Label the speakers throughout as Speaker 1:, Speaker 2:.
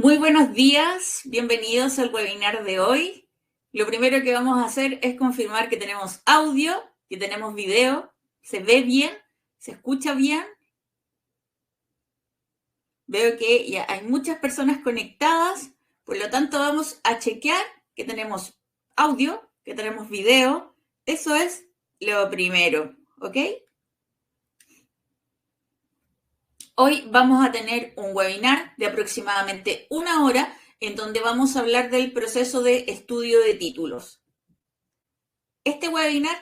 Speaker 1: Muy buenos días, bienvenidos al webinar de hoy. Lo primero que vamos a hacer es confirmar que tenemos audio, que tenemos video, se ve bien, se escucha bien. Veo que ya hay muchas personas conectadas, por lo tanto vamos a chequear que tenemos audio, que tenemos video. Eso es lo primero, ¿ok? Hoy vamos a tener un webinar de aproximadamente 1 hora en donde vamos a hablar del proceso de estudio de títulos. Este webinar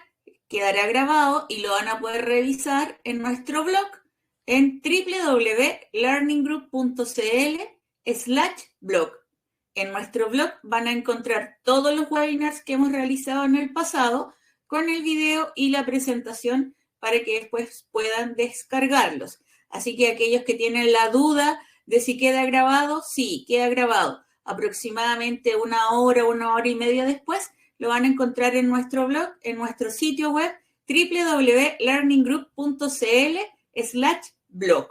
Speaker 1: quedará grabado y lo van a poder revisar en nuestro blog en www.learninggroup.cl/blog. En nuestro blog van a encontrar todos los webinars que hemos realizado en el pasado con el video y la presentación para que después puedan descargarlos. Así que aquellos que tienen la duda de si queda grabado, sí, queda grabado. Aproximadamente 1 hora y media después lo van a encontrar en nuestro blog, en nuestro sitio web www.learninggroup.cl/blog.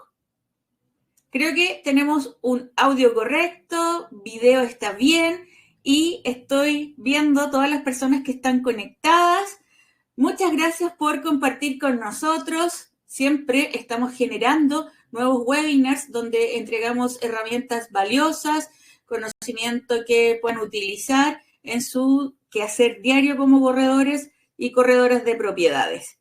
Speaker 1: Creo que tenemos un audio correcto, video está bien y estoy viendo todas las personas que están conectadas. Muchas gracias por compartir con nosotros. Siempre estamos generando nuevos webinars donde entregamos herramientas valiosas, conocimiento que puedan utilizar en su quehacer diario como corredores y corredoras de propiedades.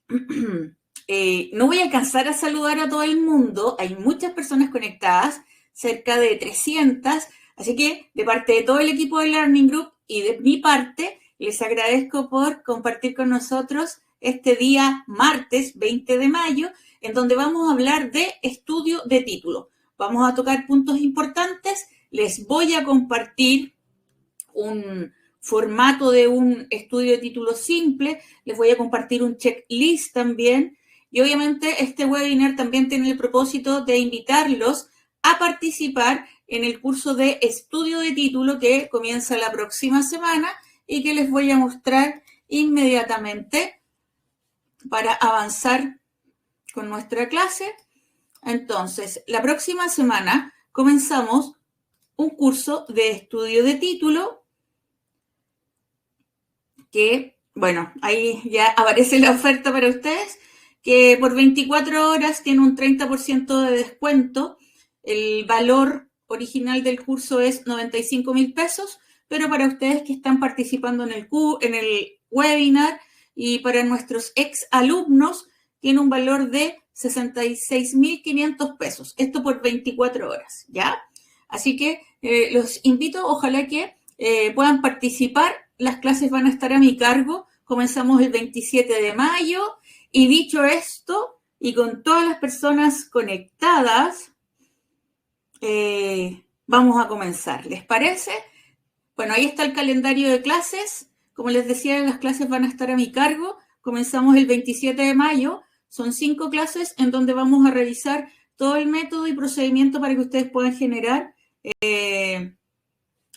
Speaker 1: No voy a alcanzar a saludar a todo el mundo, hay muchas personas conectadas, cerca de 300, así que de parte de todo el equipo de Learning Group y de mi parte, les agradezco por compartir con nosotros este día martes 20 de mayo, en donde vamos a hablar de estudio de título. Vamos a tocar puntos importantes, les voy a compartir un formato de un estudio de título simple, les voy a compartir un checklist también, y obviamente este webinar también tiene el propósito de invitarlos a participar en el curso de estudio de título que comienza la próxima semana y que les voy a mostrar inmediatamente para avanzar con nuestra clase. Entonces, la próxima semana comenzamos un curso de estudio de título que, bueno, ahí ya aparece la oferta para ustedes, que por 24 horas tiene un 30% de descuento. El valor original del curso es 95,000 pesos, pero para ustedes que están participando en el webinar y para nuestros ex alumnos, tiene un valor de 66,500 pesos. Esto por 24 horas, ¿ya? Así que los invito, ojalá que puedan participar. Las clases van a estar a mi cargo. Comenzamos el 27 de mayo. Y dicho esto, y con todas las personas conectadas, vamos a comenzar. ¿Les parece? Bueno, ahí está el calendario de clases. Como les decía, las clases van a estar a mi cargo. Comenzamos el 27 de mayo. Son 5 clases en donde vamos a revisar todo el método y procedimiento para que ustedes puedan generar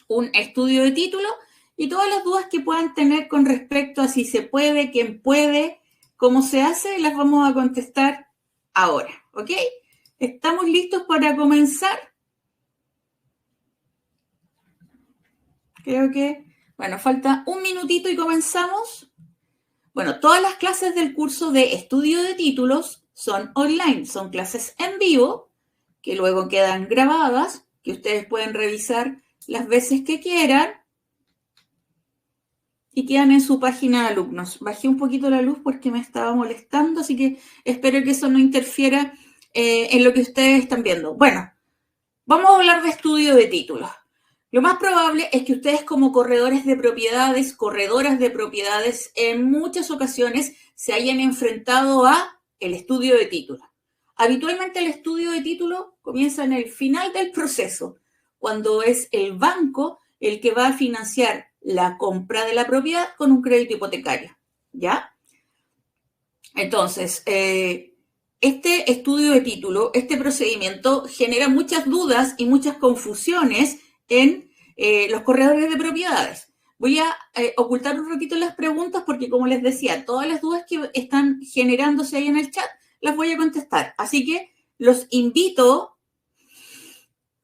Speaker 1: un estudio de título y todas las dudas que puedan tener con respecto a si se puede, quién puede, cómo se hace, las vamos a contestar ahora, ¿ok? ¿Estamos listos para comenzar? Creo que, bueno, falta un minutito y comenzamos. Bueno, todas las clases del curso de estudio de títulos son online, son clases en vivo, que luego quedan grabadas, que ustedes pueden revisar las veces que quieran y quedan en su página de alumnos. Bajé un poquito la luz porque me estaba molestando, así que espero que eso no interfiera en lo que ustedes están viendo. Bueno, vamos a hablar de estudio de títulos. Lo más probable es que ustedes como corredores de propiedades, corredoras de propiedades, en muchas ocasiones se hayan enfrentado a el estudio de título. Habitualmente el estudio de título comienza en el final del proceso, cuando es el banco el que va a financiar la compra de la propiedad con un crédito hipotecario, ¿ya? Entonces, este estudio de título, este procedimiento genera muchas dudas y muchas confusiones en los corredores de propiedades. Voy a ocultar un poquito las preguntas porque, como les decía, todas las dudas que están generándose ahí en el chat las voy a contestar. Así que los invito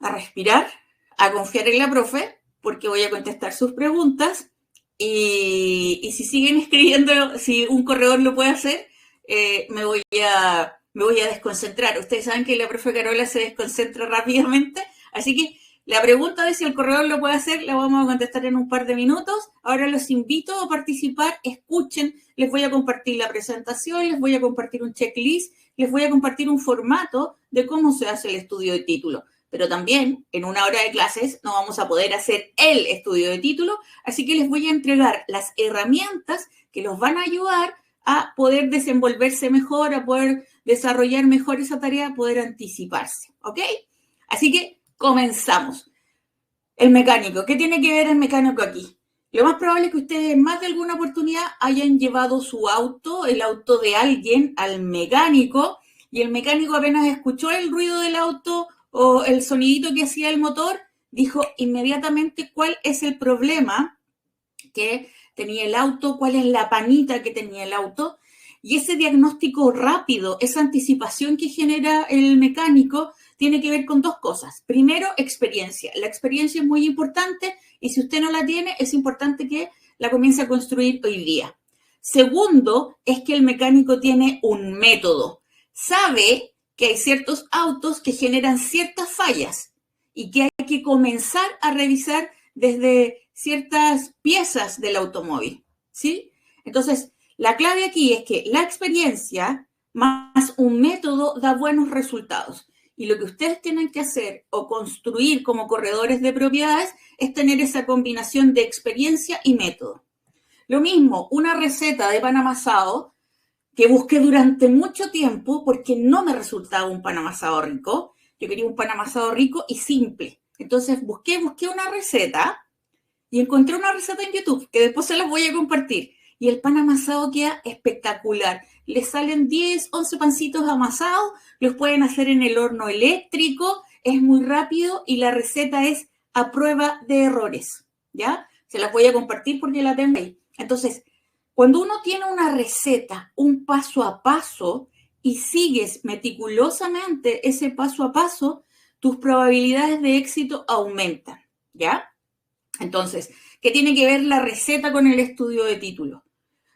Speaker 1: a respirar, a confiar en la profe, porque voy a contestar sus preguntas. Y si siguen escribiendo, si un corredor lo puede hacer, me voy a desconcentrar. Ustedes saben que la profe Carola se desconcentra rápidamente, así que la pregunta de si el corredor lo puede hacer la vamos a contestar en un par de minutos. Ahora los invito a participar, escuchen, les voy a compartir la presentación, les voy a compartir un checklist, les voy a compartir un formato de cómo se hace el estudio de título. Pero también en una hora de clases no vamos a poder hacer el estudio de título, así que les voy a entregar las herramientas que los van a ayudar a poder desenvolverse mejor, a poder desarrollar mejor esa tarea, a poder anticiparse, ¿ok? Así que comenzamos. El mecánico, ¿qué tiene que ver el mecánico aquí? Lo más probable es que ustedes en más de alguna oportunidad hayan llevado su auto, el auto de alguien, al mecánico, y el mecánico apenas escuchó el ruido del auto o el sonidito que hacía el motor, dijo inmediatamente cuál es el problema que tenía el auto, cuál es la panita que tenía el auto, y ese diagnóstico rápido, esa anticipación que genera el mecánico, tiene que ver con dos cosas. Primero, experiencia. La experiencia es muy importante y si usted no la tiene, es importante que la comience a construir hoy día. Segundo, es que el mecánico tiene un método. Sabe que hay ciertos autos que generan ciertas fallas y que hay que comenzar a revisar desde ciertas piezas del automóvil, ¿sí? Entonces, la clave aquí es que la experiencia más un método da buenos resultados. Y lo que ustedes tienen que hacer o construir como corredores de propiedades es tener esa combinación de experiencia y método. Lo mismo, una receta de pan amasado que busqué durante mucho tiempo porque no me resultaba un pan amasado rico. Yo quería un pan amasado rico y simple. Entonces busqué una receta y encontré una receta en YouTube que después se las voy a compartir. Y el pan amasado queda espectacular. Les salen 10, 11 pancitos amasados, los pueden hacer en el horno eléctrico, es muy rápido y la receta es a prueba de errores, ¿ya? Se las voy a compartir porque la tengo ahí. Entonces, cuando uno tiene una receta, un paso a paso, y sigues meticulosamente ese paso a paso, tus probabilidades de éxito aumentan, ¿ya? Entonces, ¿qué tiene que ver la receta con el estudio de título?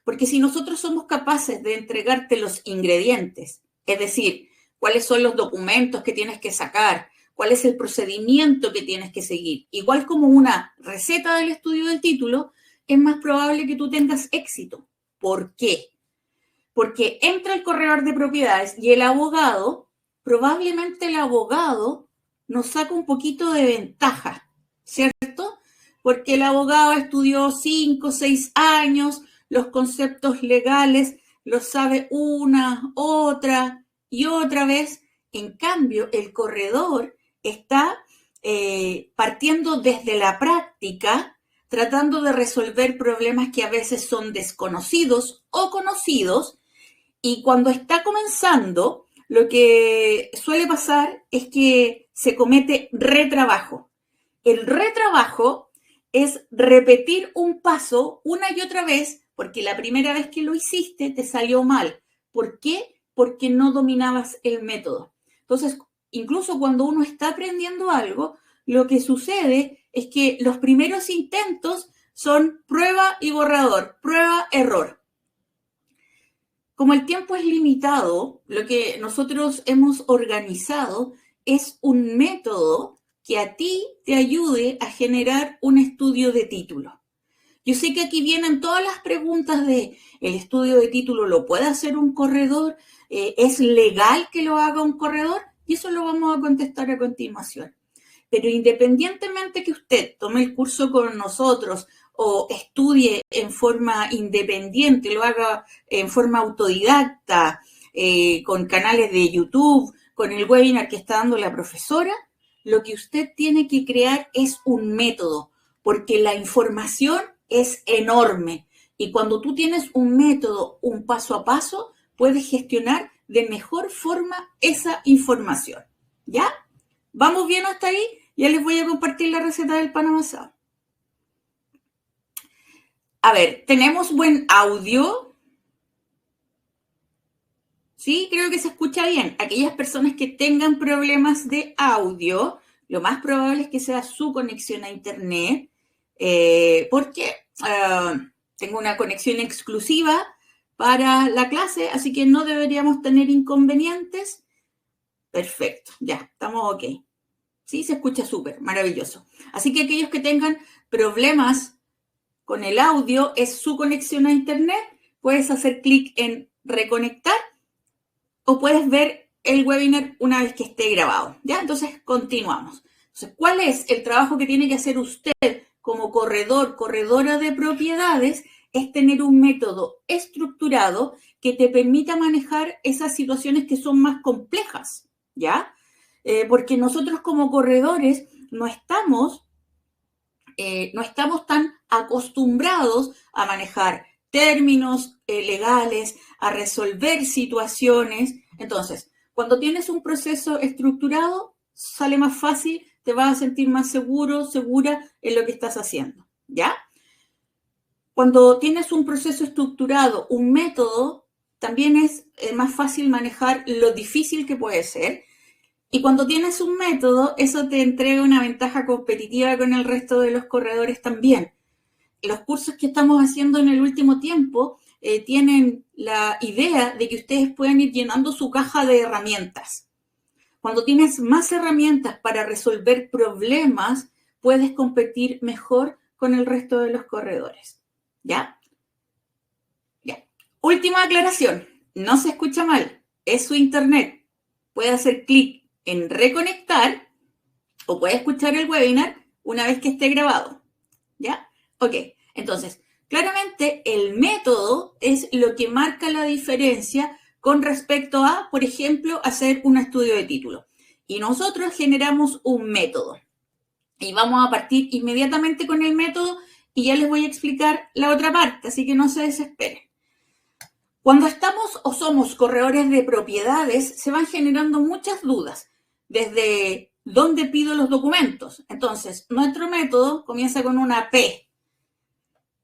Speaker 1: Porque si nosotros somos capaces de entregarte los ingredientes, es decir, cuáles son los documentos que tienes que sacar, cuál es el procedimiento que tienes que seguir, igual como una receta del estudio del título, es más probable que tú tengas éxito. ¿Por qué? Porque entra el corredor de propiedades y el abogado, probablemente el abogado nos saca un poquito de ventaja, ¿cierto? Porque el abogado estudió 5 o 6 años, los conceptos legales los sabe una, otra y otra vez. En cambio, el corredor está partiendo desde la práctica, tratando de resolver problemas que a veces son desconocidos o conocidos, y cuando está comenzando, lo que suele pasar es que se comete retrabajo. El retrabajo es repetir un paso una y otra vez porque la primera vez que lo hiciste te salió mal. ¿Por qué? Porque no dominabas el método. Entonces, incluso cuando uno está aprendiendo algo, lo que sucede es que los primeros intentos son prueba y borrador, prueba, error. Como el tiempo es limitado, lo que nosotros hemos organizado es un método que a ti te ayude a generar un estudio de título. Yo sé que aquí vienen todas las preguntas de ¿el estudio de título lo puede hacer un corredor? ¿Es legal que lo haga un corredor? Y eso lo vamos a contestar a continuación. Pero independientemente que usted tome el curso con nosotros o estudie en forma independiente, lo haga en forma autodidacta, con canales de YouTube, con el webinar que está dando la profesora, lo que usted tiene que crear es un método, porque la información es enorme. Y cuando tú tienes un método, un paso a paso, puedes gestionar de mejor forma esa información. ¿Ya? ¿Vamos bien hasta ahí? Ya les voy a compartir la receta del pan amasado. A ver, ¿tenemos buen audio? Sí, creo que se escucha bien. Aquellas personas que tengan problemas de audio, lo más probable es que sea su conexión a Internet, porque tengo una conexión exclusiva para la clase, así que no deberíamos tener inconvenientes. Perfecto, ya, estamos ok. Sí, se escucha súper, maravilloso. Así que aquellos que tengan problemas con el audio, es su conexión a Internet, puedes hacer clic en reconectar o puedes ver el webinar una vez que esté grabado. ¿Ya? Entonces, continuamos. Entonces, ¿cuál es el trabajo que tiene que hacer usted como corredor, corredora de propiedades? Es tener un método estructurado que te permita manejar esas situaciones que son más complejas, ¿ya? Porque nosotros como corredores no estamos tan acostumbrados a manejar términos legales, a resolver situaciones. Entonces, cuando tienes un proceso estructurado, sale más fácil, te vas a sentir más seguro, segura en lo que estás haciendo, ¿ya? Cuando tienes un proceso estructurado, un método, también es más fácil manejar lo difícil que puede ser. Y cuando tienes un método, eso te entrega una ventaja competitiva con el resto de los corredores también. Los cursos que estamos haciendo en el último tiempo tienen la idea de que ustedes puedan ir llenando su caja de herramientas. Cuando tienes más herramientas para resolver problemas, puedes competir mejor con el resto de los corredores. ¿Ya? Ya. Última aclaración. No se escucha mal. Es su internet. Puede hacer clic en reconectar o puede escuchar el webinar una vez que esté grabado. ¿Ya? Ok. Entonces, claramente el método es lo que marca la diferencia con respecto a, por ejemplo, hacer un estudio de título. Y nosotros generamos un método. Y vamos a partir inmediatamente con el método y ya les voy a explicar la otra parte, así que no se desesperen. Cuando estamos o somos corredores de propiedades, se van generando muchas dudas, desde dónde pido los documentos. Entonces, nuestro método comienza con una P.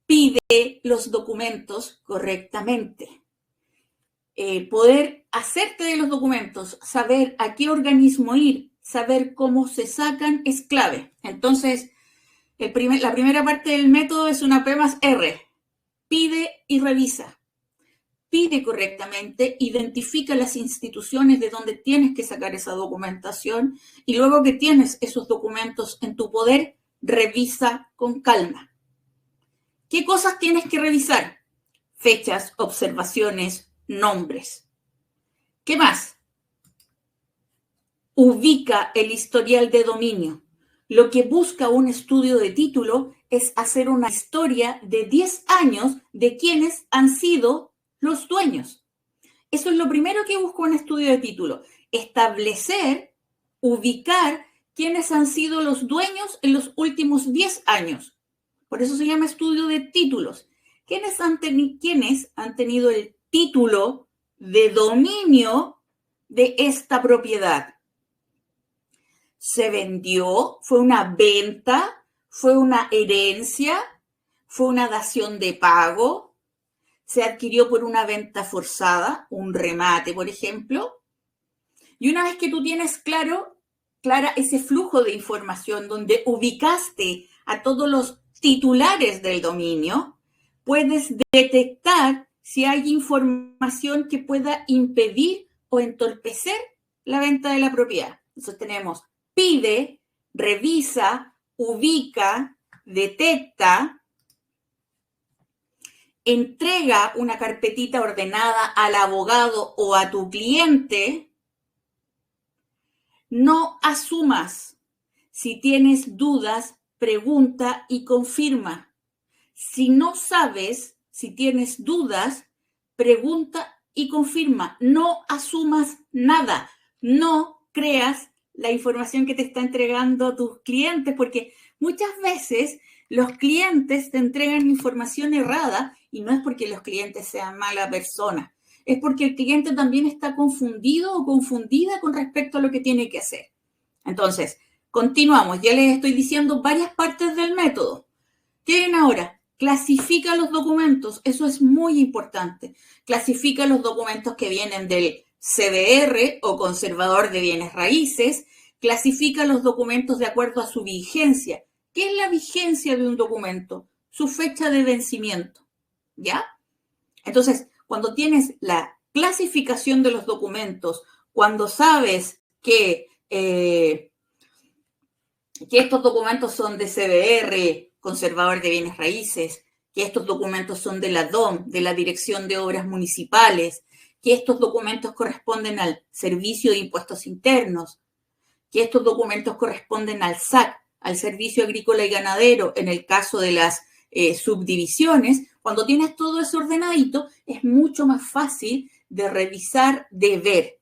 Speaker 1: Pide los documentos correctamente. Poder hacerte de los documentos, saber a qué organismo ir, saber cómo se sacan es clave. Entonces, la primera parte del método es una P más R. Pide y revisa. Pide correctamente, identifica las instituciones de donde tienes que sacar esa documentación y luego que tienes esos documentos en tu poder, revisa con calma. ¿Qué cosas tienes que revisar? Fechas, observaciones, nombres. ¿Qué más? Ubica el historial de dominio. Lo que busca un estudio de título es hacer una historia de 10 años de quienes han sido los dueños. Eso es lo primero que busca un estudio de título. Establecer, ubicar quiénes han sido los dueños en los últimos 10 años. Por eso se llama estudio de títulos. ¿Quiénes han tenido el título de dominio de esta propiedad? ¿Se vendió? ¿Fue una venta? ¿Fue una herencia? ¿Fue una dación de pago? ¿Se adquirió por una venta forzada? ¿Un remate, por ejemplo? Y una vez que tú tienes clara ese flujo de información donde ubicaste a todos los titulares del dominio, puedes detectar si hay información que pueda impedir o entorpecer la venta de la propiedad. Entonces tenemos pide, revisa, ubica, detecta, entrega una carpetita ordenada al abogado o a tu cliente. No asumas. Si tienes dudas, pregunta y confirma. Si no sabes, si tienes dudas, pregunta y confirma. No asumas nada. No creas la información que te está entregando tus clientes, porque muchas veces los clientes te entregan información errada y no es porque los clientes sean mala persona, es porque el cliente también está confundido o confundida con respecto a lo que tiene que hacer. Entonces, continuamos. Ya les estoy diciendo varias partes del método. ¿Qué ven ahora? Clasifica los documentos. Eso es muy importante. Clasifica los documentos que vienen del CBR o conservador de bienes raíces, clasifica los documentos de acuerdo a su vigencia. ¿Qué es la vigencia de un documento? Su fecha de vencimiento, ¿ya? Entonces, cuando tienes la clasificación de los documentos, cuando sabes que estos documentos son de CBR, Conservador de Bienes Raíces, que estos documentos son de la DOM, de la Dirección de Obras Municipales, que estos documentos corresponden al Servicio de Impuestos Internos, que estos documentos corresponden al SAC, al Servicio Agrícola y Ganadero, en el caso de las subdivisiones. Cuando tienes todo eso ordenadito, es mucho más fácil de revisar, de ver.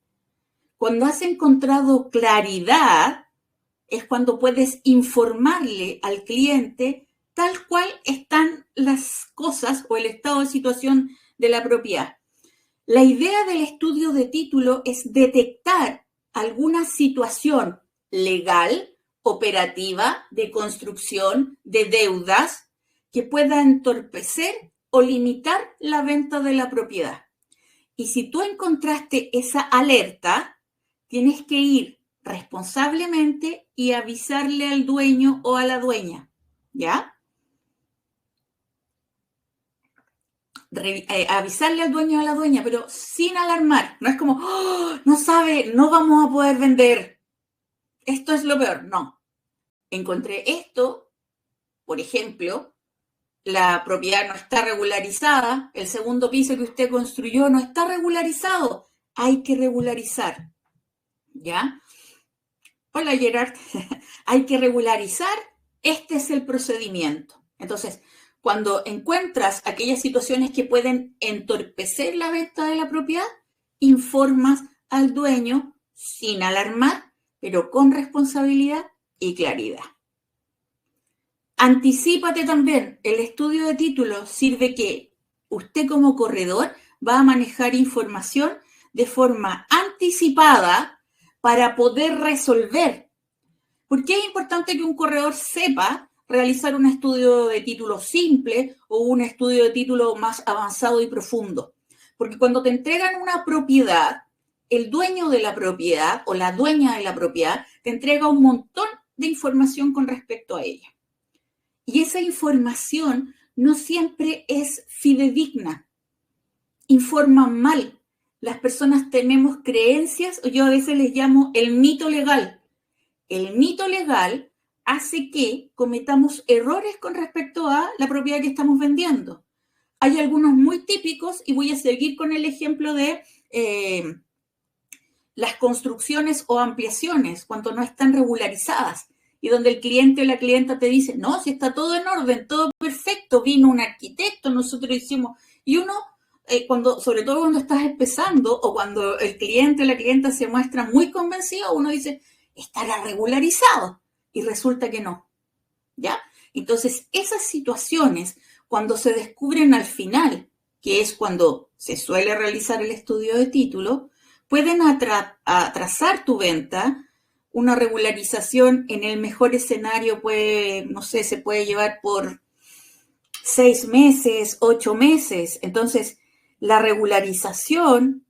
Speaker 1: Cuando has encontrado claridad, es cuando puedes informarle al cliente tal cual están las cosas o el estado de situación de la propiedad. La idea del estudio de título es detectar alguna situación legal, operativa, de construcción, de deudas, que pueda entorpecer o limitar la venta de la propiedad. Y si tú encontraste esa alerta, tienes que ir responsablemente y avisarle al dueño o a la dueña, ¿ya? Avisarle al dueño o a la dueña, pero sin alarmar. No es como, oh, no sabe, no vamos a poder vender. Esto es lo peor. No. Encontré esto, por ejemplo, la propiedad no está regularizada, el segundo piso que usted construyó no está regularizado. Hay que regularizar, ¿ya? Hola Gerard, hay que regularizar, este es el procedimiento. Entonces, cuando encuentras aquellas situaciones que pueden entorpecer la venta de la propiedad, informas al dueño sin alarmar, pero con responsabilidad y claridad. Anticípate también, el estudio de títulos sirve que usted como corredor va a manejar información de forma anticipada para poder resolver. ¿Por qué es importante que un corredor sepa realizar un estudio de título simple o un estudio de título más avanzado y profundo? Porque cuando te entregan una propiedad, el dueño de la propiedad o la dueña de la propiedad te entrega un montón de información con respecto a ella. Y esa información no siempre es fidedigna. Informan mal. Las personas tenemos creencias, o yo a veces les llamo el mito legal. El mito legal hace que cometamos errores con respecto a la propiedad que estamos vendiendo. Hay algunos muy típicos y voy a seguir con el ejemplo de las construcciones o ampliaciones cuando no están regularizadas y donde el cliente o la clienta te dice, no, si está todo en orden, todo perfecto, vino un arquitecto, nosotros hicimos, y uno sobre todo cuando estás empezando o cuando el cliente o la clienta se muestra muy convencido, uno dice, estará regularizado, y resulta que no, ¿ya? Entonces, esas situaciones, cuando se descubren al final, que es cuando se suele realizar el estudio de título, pueden atrasar tu venta. Una regularización en el mejor escenario puede, no sé, se puede llevar por 6 meses, 8 meses. Entonces, la regularización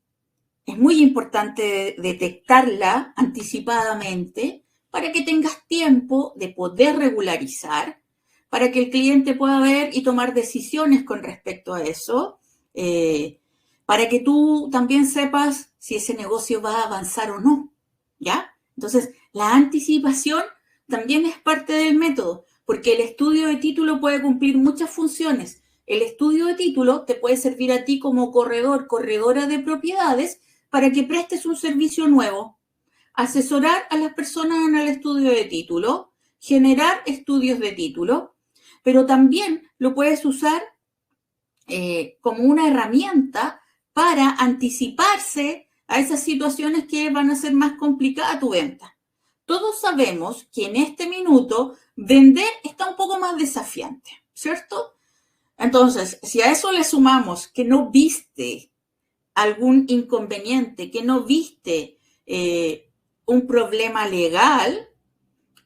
Speaker 1: es muy importante detectarla anticipadamente para que tengas tiempo de poder regularizar, para que el cliente pueda ver y tomar decisiones con respecto a eso, para que tú también sepas si ese negocio va a avanzar o no, ¿ya? Entonces, la anticipación también es parte del método, porque el estudio de título puede cumplir muchas funciones. El estudio de título te puede servir a ti como corredor, corredora de propiedades, para que prestes un servicio nuevo, asesorar a las personas en el estudio de título, generar estudios de título, pero también lo puedes usar como una herramienta para anticiparse a esas situaciones que van a ser más complicadas tu venta. Todos sabemos que en este minuto vender está un poco más desafiante, ¿cierto? Entonces, si a eso le sumamos que no viste algún inconveniente, que no viste un problema legal,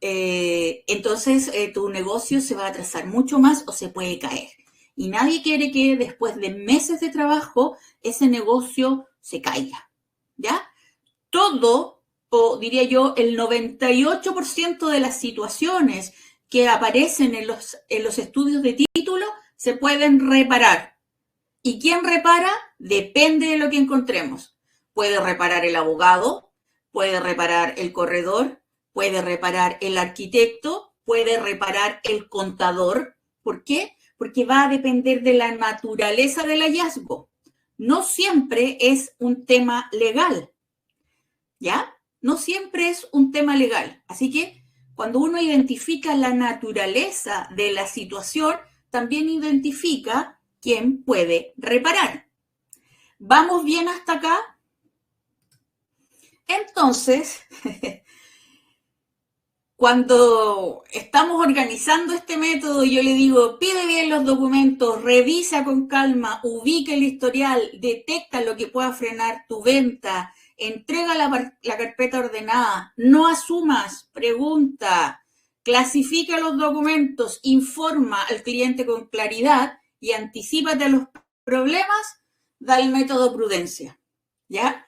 Speaker 1: entonces tu negocio se va a atrasar mucho más o se puede caer. Y nadie quiere que después de meses de trabajo ese negocio se caiga, ¿ya? Todo o diría yo, el 98% de las situaciones que aparecen en los estudios de título se pueden reparar. ¿Y quién repara? Depende de lo que encontremos. Puede reparar el abogado, puede reparar el corredor, puede reparar el arquitecto, puede reparar el contador. ¿Por qué? Porque va a depender de la naturaleza del hallazgo. No siempre es un tema legal, ¿ya? No siempre es un tema legal. Así que cuando uno identifica la naturaleza de la situación, también identifica quién puede reparar. ¿Vamos bien hasta acá? Entonces, cuando estamos organizando este método, yo le digo, pide bien los documentos, revisa con calma, ubica el historial, detecta lo que pueda frenar tu venta, entrega la carpeta ordenada, no asumas, pregunta, clasifica los documentos, informa al cliente con claridad y anticípate a los problemas, da el método prudencia, ¿ya?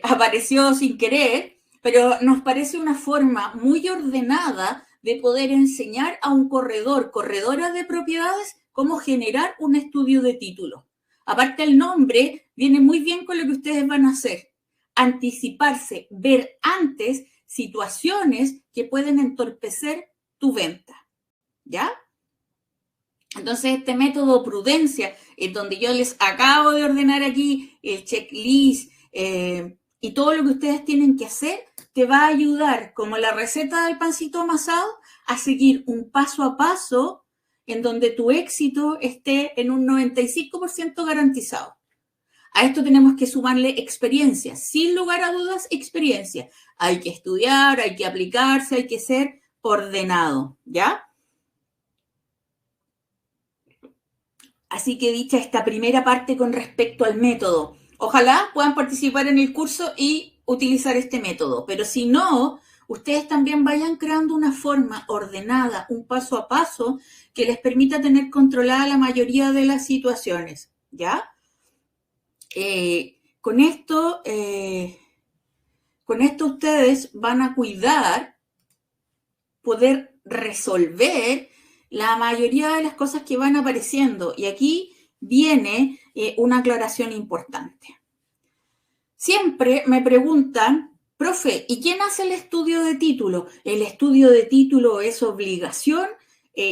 Speaker 1: Apareció sin querer, pero nos parece una forma muy ordenada de poder enseñar a un corredora de propiedades, cómo generar un estudio de título. Aparte, el nombre viene muy bien con lo que ustedes van a hacer. Anticiparse, ver antes situaciones que pueden entorpecer tu venta, ¿ya? Entonces, este método prudencia, en donde yo les acabo de ordenar aquí el checklist y todo lo que ustedes tienen que hacer, te va a ayudar, como la receta del pancito amasado, a seguir un paso a paso en donde tu éxito esté en un 95% garantizado. A esto tenemos que sumarle experiencia, sin lugar a dudas, experiencia. Hay que estudiar, hay que aplicarse, hay que ser ordenado, ¿ya? Así que dicha esta primera parte con respecto al método, ojalá puedan participar en el curso y utilizar este método, pero si no, ustedes también vayan creando una forma ordenada, un paso a paso, que les permita tener controlada la mayoría de las situaciones, ¿ya? Con esto ustedes van a cuidar poder resolver la mayoría de las cosas que van apareciendo. Y aquí viene una aclaración importante. Siempre me preguntan, profe, ¿y quién hace el estudio de título? ¿El estudio de título es obligación?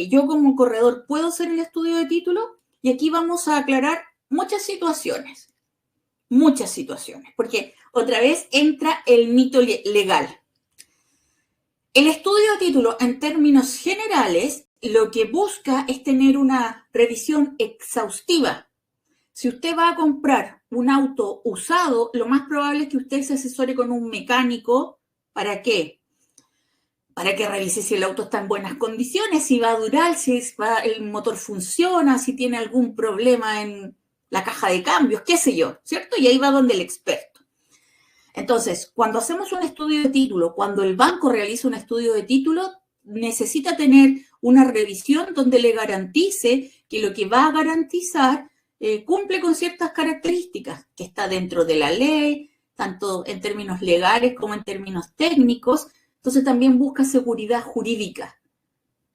Speaker 1: ¿Yo como corredor puedo hacer el estudio de título? Y aquí vamos a aclarar muchas situaciones, porque otra vez entra el mito legal. El estudio de título, en términos generales, lo que busca es tener una revisión exhaustiva. Si usted va a comprar un auto usado, lo más probable es que usted se asesore con un mecánico. ¿Para qué? Para que revise si el auto está en buenas condiciones, si va a durar, si el motor funciona, si tiene algún problema en la caja de cambios, qué sé yo, ¿cierto? Y ahí va donde el experto. Entonces, cuando hacemos un estudio de título, cuando el banco realiza un estudio de título, necesita tener una revisión donde le garantice que lo que va a garantizar cumple con ciertas características, que está dentro de la ley, tanto en términos legales como en términos técnicos. Entonces también busca seguridad jurídica.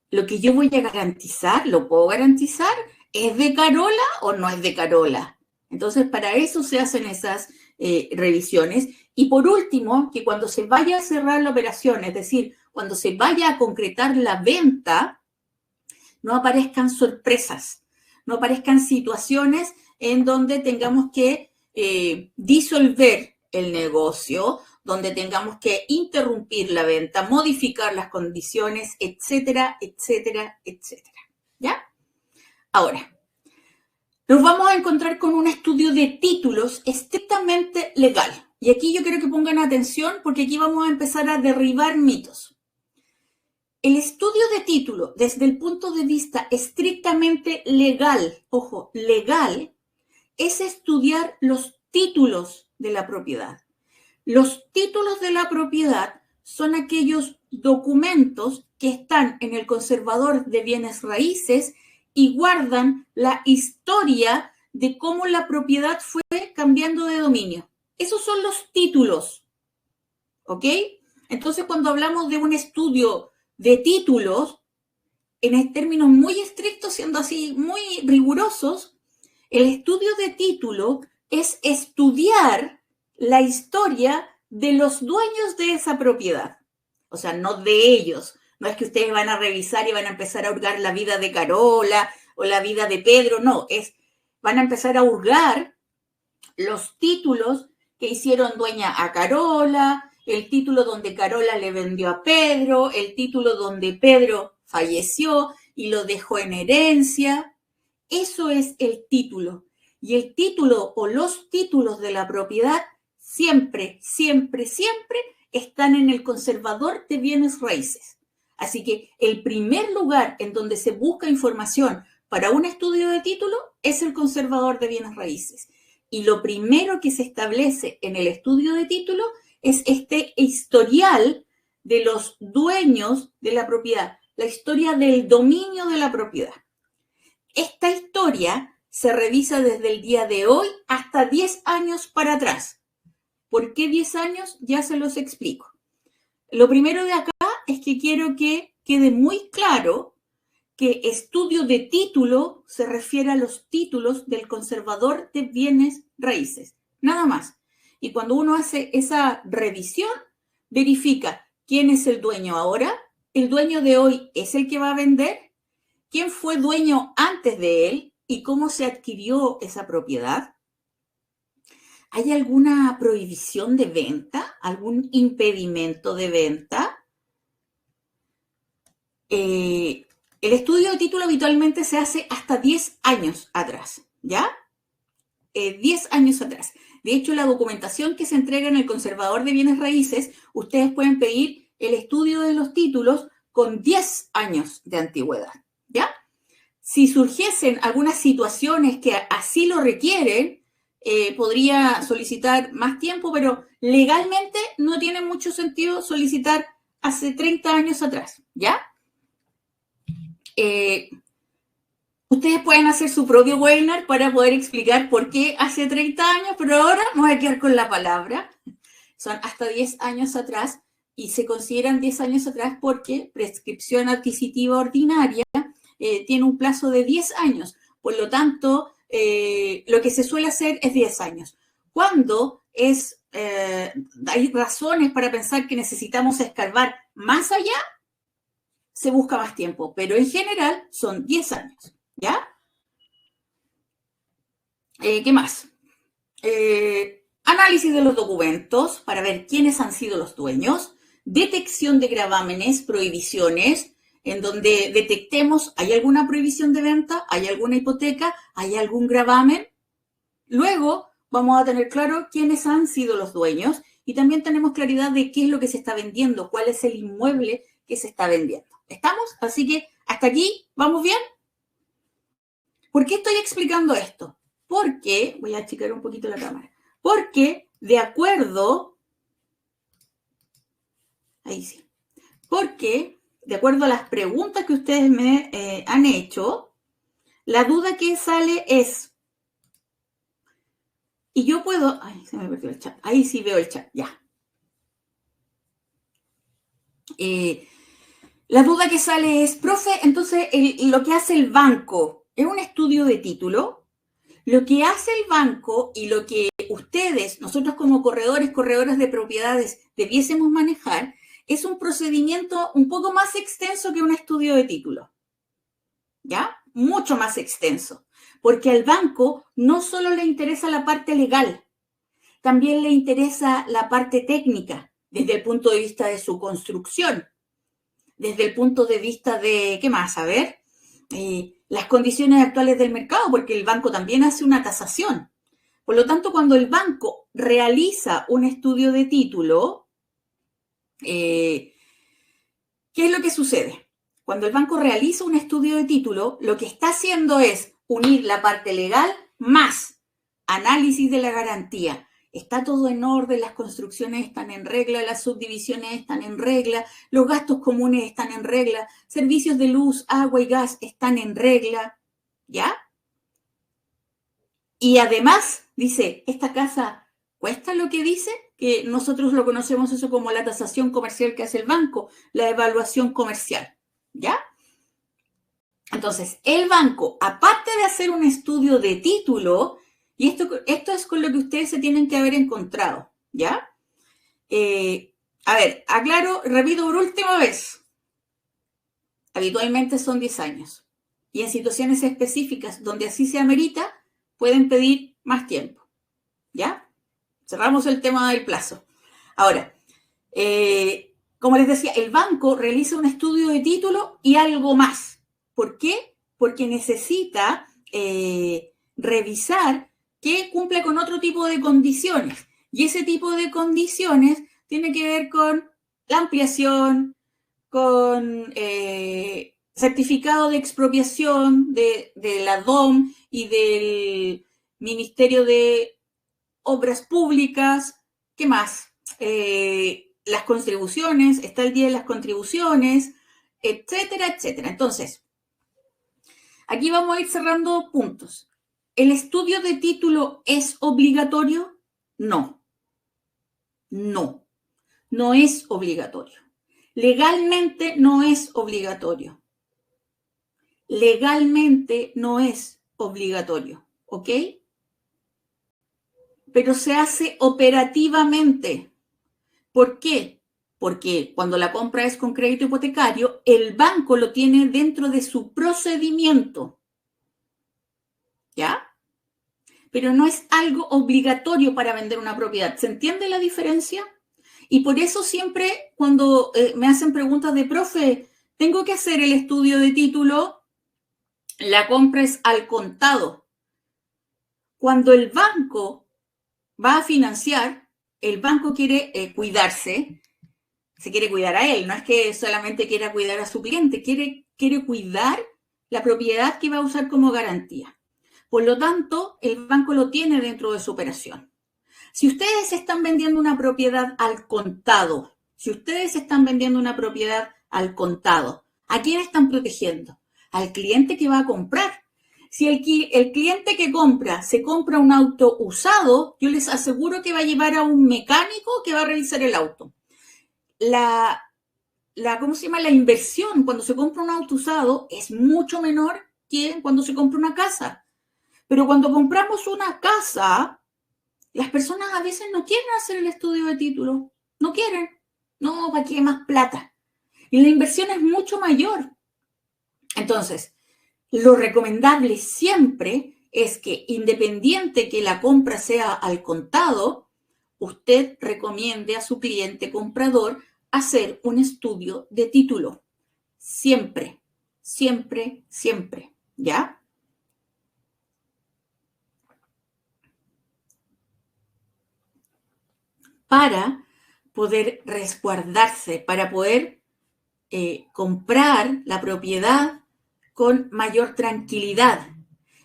Speaker 1: Lo que yo voy a garantizar, ¿lo puedo garantizar? ¿Es de Carola o no es de Carola? Entonces, para eso se hacen esas revisiones. Y por último, que cuando se vaya a cerrar la operación, es decir, cuando se vaya a concretar la venta, no aparezcan sorpresas, no aparezcan situaciones en donde tengamos que disolver el negocio, donde tengamos que interrumpir la venta, modificar las condiciones, etcétera, etcétera, etcétera. ¿Ya? Ahora, nos vamos a encontrar con un estudio de títulos estrictamente legal. Y aquí yo quiero que pongan atención porque aquí vamos a empezar a derribar mitos. El estudio de título, desde el punto de vista estrictamente legal, ojo, legal, es estudiar los títulos de la propiedad. Los títulos de la propiedad son aquellos documentos que están en el conservador de bienes raíces y guardan la historia de cómo la propiedad fue cambiando de dominio. Esos son los títulos, ¿ok? Entonces, cuando hablamos de un estudio de títulos, en términos muy estrictos, siendo así muy rigurosos, el estudio de título es estudiar la historia de los dueños de esa propiedad. O sea, no de ellos. No es que ustedes van a revisar y van a empezar a hurgar la vida de Carola o la vida de Pedro, no, van a empezar a hurgar los títulos que hicieron dueña a Carola, el título donde Carola le vendió a Pedro, el título donde Pedro falleció y lo dejó en herencia. Eso es el título. Y el título o los títulos de la propiedad siempre, siempre, siempre están en el conservador de bienes raíces. Así que el primer lugar en donde se busca información para un estudio de título es el conservador de bienes raíces. Y lo primero que se establece en el estudio de título es este historial de los dueños de la propiedad, la historia del dominio de la propiedad. Esta historia se revisa desde el día de hoy hasta 10 años para atrás. ¿Por qué 10 años? Ya se los explico. Lo primero de acá es que quiero que quede muy claro que estudio de título se refiere a los títulos del conservador de bienes raíces, nada más. Y cuando uno hace esa revisión, verifica quién es el dueño ahora, el dueño de hoy es el que va a vender, quién fue dueño antes de él y cómo se adquirió esa propiedad. ¿Hay alguna prohibición de venta? ¿Algún impedimento de venta? El estudio de título habitualmente se hace hasta 10 años atrás, ¿ya? 10 años atrás. De hecho, la documentación que se entrega en el conservador de bienes raíces, ustedes pueden pedir el estudio de los títulos con 10 años de antigüedad, ¿ya? Si surgiesen algunas situaciones que así lo requieren, podría solicitar más tiempo, pero legalmente no tiene mucho sentido solicitar hace 30 años atrás, ¿ya? Ustedes pueden hacer su propio webinar para poder explicar por qué hace 30 años, pero ahora me voy a quedar con la palabra. Son hasta 10 años atrás y se consideran 10 años atrás porque prescripción adquisitiva ordinaria tiene un plazo de 10 años. Por lo tanto, lo que se suele hacer es 10 años. Cuando hay razones para pensar que necesitamos escarbar más allá, se busca más tiempo, pero en general son 10 años, ¿ya? ¿Qué más? Análisis de los documentos para ver quiénes han sido los dueños, detección de gravámenes, prohibiciones, en donde detectemos, ¿hay alguna prohibición de venta? ¿Hay alguna hipoteca? ¿Hay algún gravamen? Luego vamos a tener claro quiénes han sido los dueños y también tenemos claridad de qué es lo que se está vendiendo, cuál es el inmueble que se está vendiendo. ¿Estamos? Así que hasta aquí, ¿vamos bien? ¿Por qué estoy explicando esto? Porque, voy a achicar un poquito la cámara, porque de acuerdo, ahí sí, porque de acuerdo a las preguntas que ustedes me han hecho, la duda que sale es, y yo puedo, ay, se me perdió el chat, ahí sí veo el chat, ya. La duda que sale es, profe, entonces lo que hace el banco es un estudio de título. Lo que hace el banco y lo que ustedes, nosotros como corredoras de propiedades, debiésemos manejar, es un procedimiento un poco más extenso que un estudio de título. ¿Ya? Mucho más extenso. Porque al banco no solo le interesa la parte legal, también le interesa la parte técnica, desde el punto de vista de su construcción, desde el punto de vista de, ¿qué más? A ver, las condiciones actuales del mercado, porque el banco también hace una tasación. Por lo tanto, cuando el banco realiza un estudio de título, ¿qué es lo que sucede? Cuando el banco realiza un estudio de título, lo que está haciendo es unir la parte legal más análisis de la garantía. Está todo en orden, las construcciones están en regla, las subdivisiones están en regla, los gastos comunes están en regla, servicios de luz, agua y gas están en regla, ¿ya? Y además dice, ¿esta casa cuesta lo que dice? que nosotros lo conocemos eso como la tasación comercial que hace el banco, la evaluación comercial, ¿ya? Entonces, el banco, aparte de hacer un estudio de título, y esto es con lo que ustedes se tienen que haber encontrado, ¿ya? A ver, aclaro, repito por última vez. Habitualmente son 10 años. Y en situaciones específicas donde así se amerita, pueden pedir más tiempo, ¿ya? Cerramos el tema del plazo. Ahora, como les decía, el banco realiza un estudio de título y algo más. ¿Por qué? Porque necesita revisar que cumple con otro tipo de condiciones. Y ese tipo de condiciones tiene que ver con la ampliación, con certificado de expropiación de la DOM y del Ministerio de Obras Públicas. ¿Qué más? Las contribuciones, está el día de las contribuciones, etcétera, etcétera. Entonces, aquí vamos a ir cerrando puntos. ¿El estudio de título es obligatorio? No. No. No es obligatorio. Legalmente no es obligatorio. Legalmente no es obligatorio, ¿ok? Pero se hace operativamente. ¿Por qué? Porque cuando la compra es con crédito hipotecario, el banco lo tiene dentro de su procedimiento, ¿ya? Pero no es algo obligatorio para vender una propiedad. ¿Se entiende la diferencia? Y por eso siempre cuando me hacen preguntas de, profe, ¿tengo que hacer el estudio de título? La compra es al contado. Cuando el banco va a financiar, el banco quiere cuidarse, se quiere cuidar a él, no es que solamente quiera cuidar a su cliente, quiere cuidar la propiedad que va a usar como garantía. Por lo tanto, el banco lo tiene dentro de su operación. Si ustedes están vendiendo una propiedad al contado, ¿a quién están protegiendo? Al cliente que va a comprar. Si el cliente que compra se compra un auto usado, yo les aseguro que va a llevar a un mecánico que va a revisar el auto. ¿Cómo se llama? La inversión cuando se compra un auto usado es mucho menor que cuando se compra una casa. Pero cuando compramos una casa, las personas a veces no quieren hacer el estudio de título. No quieren. No, ¿para qué más plata? Y la inversión es mucho mayor. Entonces, lo recomendable siempre es que, independiente que la compra sea al contado, usted recomiende a su cliente comprador hacer un estudio de título. Siempre, siempre, siempre. ¿Ya? Para poder resguardarse, para poder comprar la propiedad con mayor tranquilidad.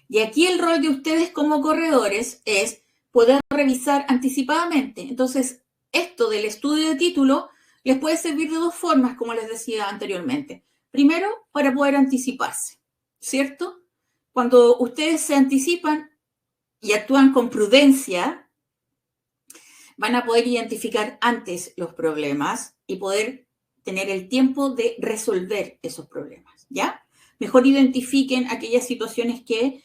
Speaker 1: Y aquí el rol de ustedes como corredores es poder revisar anticipadamente. Entonces, esto del estudio de título les puede servir de dos formas, como les decía anteriormente. Primero, para poder anticiparse, ¿cierto? Cuando ustedes se anticipan y actúan con prudencia, van a poder identificar antes los problemas y poder tener el tiempo de resolver esos problemas, ¿ya? Mejor identifiquen aquellas situaciones que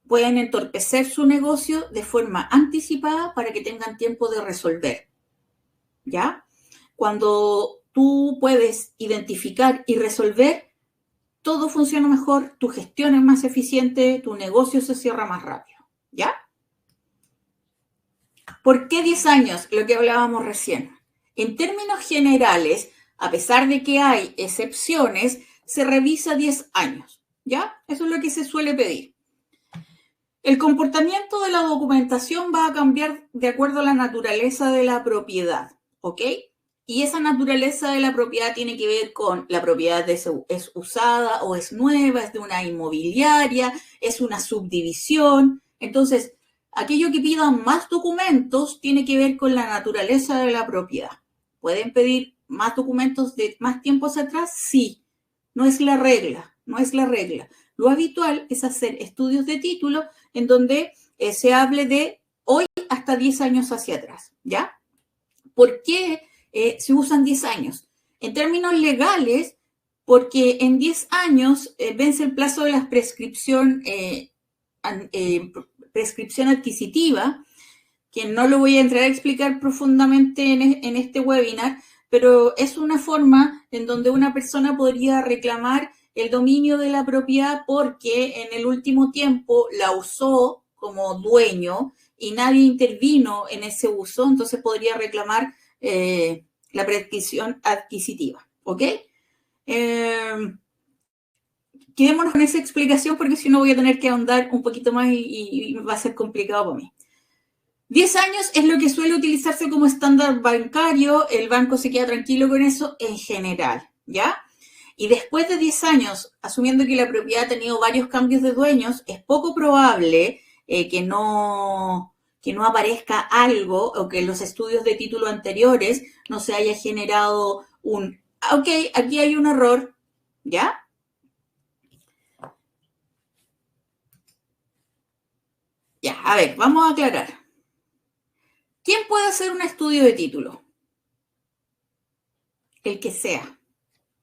Speaker 1: pueden entorpecer su negocio de forma anticipada para que tengan tiempo de resolver, ¿ya? Cuando tú puedes identificar y resolver, todo funciona mejor, tu gestión es más eficiente, tu negocio se cierra más rápido, ¿ya? ¿Por qué 10 años? Lo que hablábamos recién. En términos generales, a pesar de que hay excepciones, se revisa 10 años, ¿ya? Eso es lo que se suele pedir. El comportamiento de la documentación va a cambiar de acuerdo a la naturaleza de la propiedad, ¿ok? Y esa naturaleza de la propiedad tiene que ver con la propiedad es usada o es nueva, es de una inmobiliaria, es una subdivisión. Entonces, aquello que pidan más documentos tiene que ver con la naturaleza de la propiedad. ¿Pueden pedir más documentos de más tiempos atrás? Sí. No es la regla, no es la regla. Lo habitual es hacer estudios de título en donde se hable de hoy hasta hasta 10 años hacia atrás, ¿ya? ¿Por qué se usan 10 años? En términos legales, porque en 10 años vence el plazo de la prescripción adquisitiva, que no lo voy a entrar a explicar profundamente en este webinar, pero es una forma en donde una persona podría reclamar el dominio de la propiedad porque en el último tiempo la usó como dueño y nadie intervino en ese uso, entonces podría reclamar la prescripción adquisitiva, ¿ok? Quedémonos con esa explicación porque si no voy a tener que ahondar un poquito más y va a ser complicado para mí. 10 años es lo que suele utilizarse como estándar bancario, el banco se queda tranquilo con eso en general, ¿ya? Y después de 10 años, asumiendo que la propiedad ha tenido varios cambios de dueños, es poco probable que no aparezca algo o que en los estudios de título anteriores no se haya generado un, ok, aquí hay un error, ¿ya? Ya, a ver, vamos a aclarar. ¿Quién puede hacer un estudio de título? El que sea.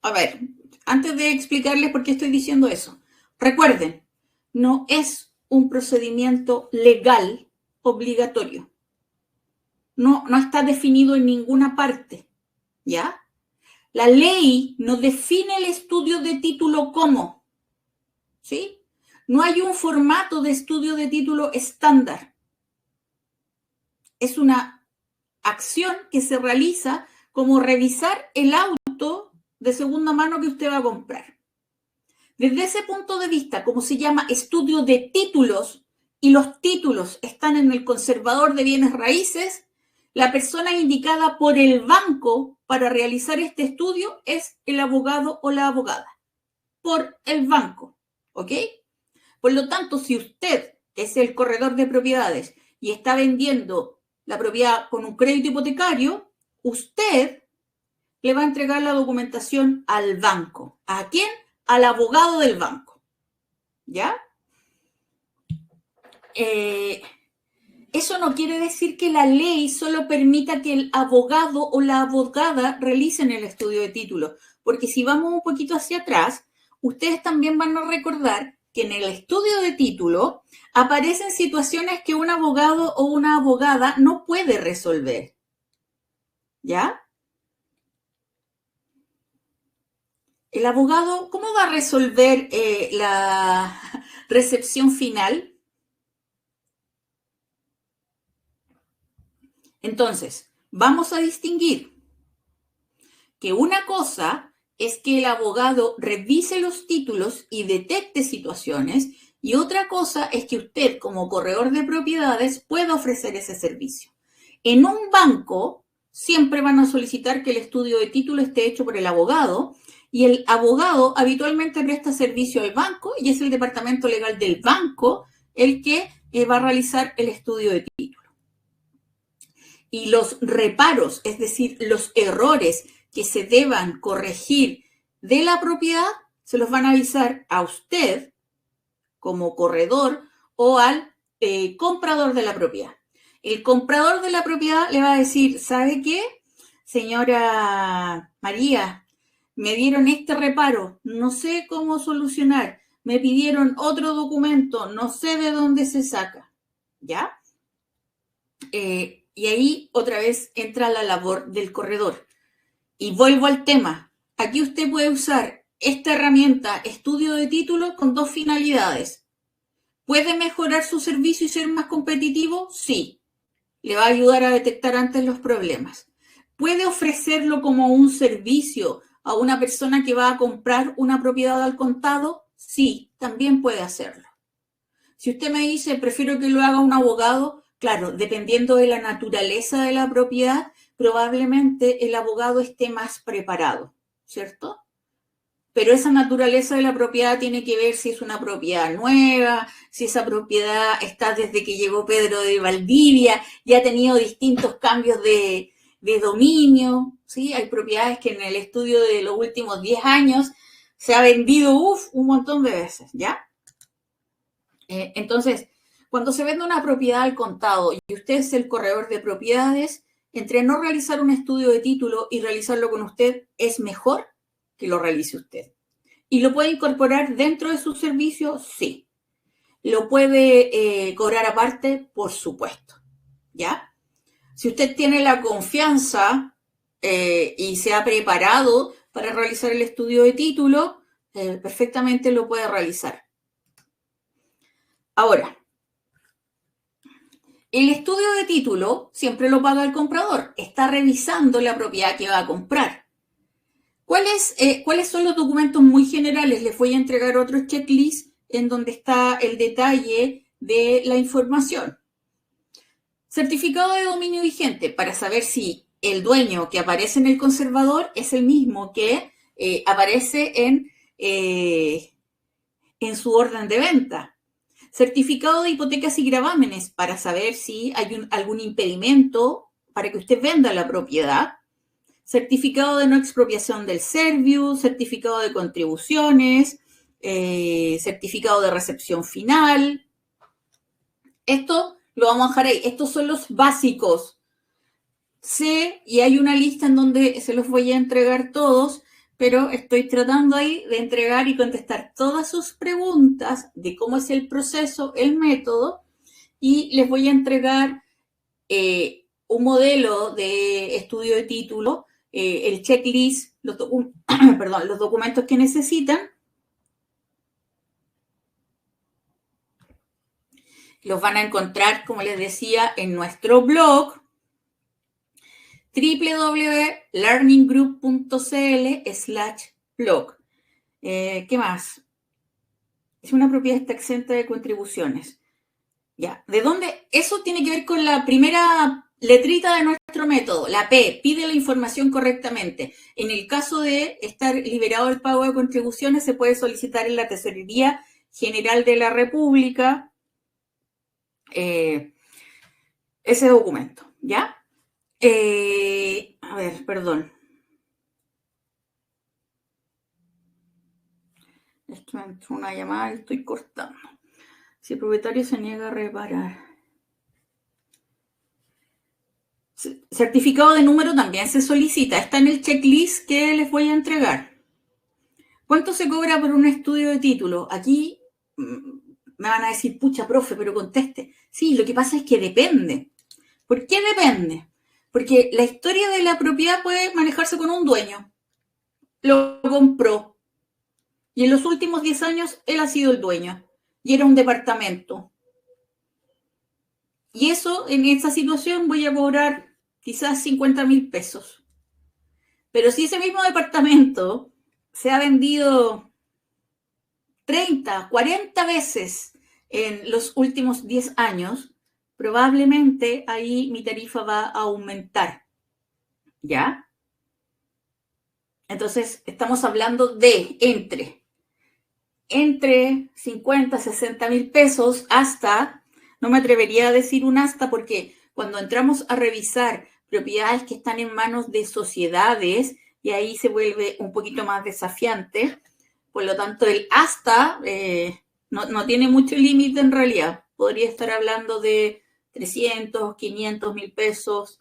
Speaker 1: A ver, antes de explicarles por qué estoy diciendo eso, recuerden, no es un procedimiento legal obligatorio. No está definido en ninguna parte, ¿ya? La ley no define el estudio de título como, ¿sí? No hay un formato de estudio de título estándar. Es una acción que se realiza como revisar el auto de segunda mano que usted va a comprar. Desde ese punto de vista, como se llama estudio de títulos y los títulos están en el conservador de bienes raíces, la persona indicada por el banco para realizar este estudio es el abogado o la abogada, por el banco, ¿ok? Por lo tanto, si usted es el corredor de propiedades y está vendiendo la propiedad con un crédito hipotecario, usted le va a entregar la documentación al banco. ¿A quién? Al abogado del banco. ¿Ya? Eso no quiere decir que la ley solo permita que el abogado o la abogada realicen el estudio de título, porque si vamos un poquito hacia atrás, ustedes también van a recordar que en el estudio de título aparecen situaciones que un abogado o una abogada no puede resolver. ¿Ya? El abogado, ¿cómo va a resolver la recepción final? Entonces, vamos a distinguir que una cosa es que el abogado revise los títulos y detecte situaciones, y otra cosa es que usted, como corredor de propiedades, pueda ofrecer ese servicio. En un banco, siempre van a solicitar que el estudio de título esté hecho por el abogado, y el abogado habitualmente presta servicio al banco, y es el departamento legal del banco el que va a realizar el estudio de título. Y los reparos, es decir, los errores que se deban corregir de la propiedad, se los van a avisar a usted como corredor o al comprador de la propiedad. El comprador de la propiedad le va a decir, ¿sabe qué? Señora María, me dieron este reparo, no sé cómo solucionar, me pidieron otro documento, no sé de dónde se saca, ¿ya? Y ahí otra vez entra la labor del corredor. Y vuelvo al tema. Aquí usted puede usar esta herramienta, estudio de título, con dos finalidades. ¿Puede mejorar su servicio y ser más competitivo? Sí. Le va a ayudar a detectar antes los problemas. ¿Puede ofrecerlo como un servicio a una persona que va a comprar una propiedad al contado? Sí, también puede hacerlo. Si usted me dice, prefiero que lo haga un abogado, claro, dependiendo de la naturaleza de la propiedad, probablemente el abogado esté más preparado, ¿cierto? Pero esa naturaleza de la propiedad tiene que ver si es una propiedad nueva, si esa propiedad está desde que llegó Pedro de Valdivia y ha tenido distintos cambios de dominio, ¿sí? Hay propiedades que en el estudio de los últimos 10 años se ha vendido un montón de veces, ¿ya? Entonces, Cuando se vende una propiedad al contado y usted es el corredor de propiedades, entre no realizar un estudio de título y realizarlo con usted, es mejor que lo realice usted. ¿Y lo puede incorporar dentro de su servicio? Sí. ¿Lo puede cobrar aparte? Por supuesto. ¿Ya? Si usted tiene la confianza y se ha preparado para realizar el estudio de título, perfectamente lo puede realizar. Ahora, el estudio de título siempre lo paga el comprador. Está revisando la propiedad que va a comprar. ¿Cuáles son los documentos muy generales? Les voy a entregar otro checklist en donde está el detalle de la información. Certificado de dominio vigente para saber si el dueño que aparece en el conservador es el mismo que aparece en su orden de venta. Certificado de hipotecas y gravámenes para saber si hay algún impedimento para que usted venda la propiedad. Certificado de no expropiación del servio, certificado de contribuciones, certificado de recepción final. Esto lo vamos a dejar ahí. Estos son los básicos. Sé, y hay una lista en donde se los voy a entregar todos, pero estoy tratando ahí de entregar y contestar todas sus preguntas de cómo es el proceso, el método, y les voy a entregar un modelo de estudio de título, el checklist, los documentos que necesitan. Los van a encontrar, como les decía, en nuestro blog www.learninggroup.cl/blog. ¿Qué más? Es una propiedad que está exenta de contribuciones. Ya, ¿de dónde? Eso tiene que ver con la primera letrita de nuestro método, la P, pide la información correctamente. En el caso de estar liberado del pago de contribuciones, se puede solicitar en la Tesorería General de la República ese documento, ¿ya? A ver, perdón. Es que me entró una llamada y estoy cortando. Si el propietario se niega a reparar. Certificado de número también se solicita. Está en el checklist que les voy a entregar. ¿Cuánto se cobra por un estudio de título? Aquí me van a decir, pucha, profe, pero conteste. Sí, lo que pasa es que depende. ¿Por qué depende? Porque la historia de la propiedad puede manejarse con un dueño. Lo compró. Y en los últimos 10 años él ha sido el dueño. Y era un departamento. Y eso, en esa situación, voy a cobrar quizás 50.000 pesos. Pero si ese mismo departamento se ha vendido 30, 40 veces en los últimos 10 años, probablemente ahí mi tarifa va a aumentar. ¿Ya? Entonces, estamos hablando de entre 50, 60.000 pesos hasta, no me atrevería a decir un hasta porque cuando entramos a revisar propiedades que están en manos de sociedades, y ahí se vuelve un poquito más desafiante, por lo tanto el hasta no tiene mucho límite en realidad. Podría estar hablando de 300, 500.000 pesos,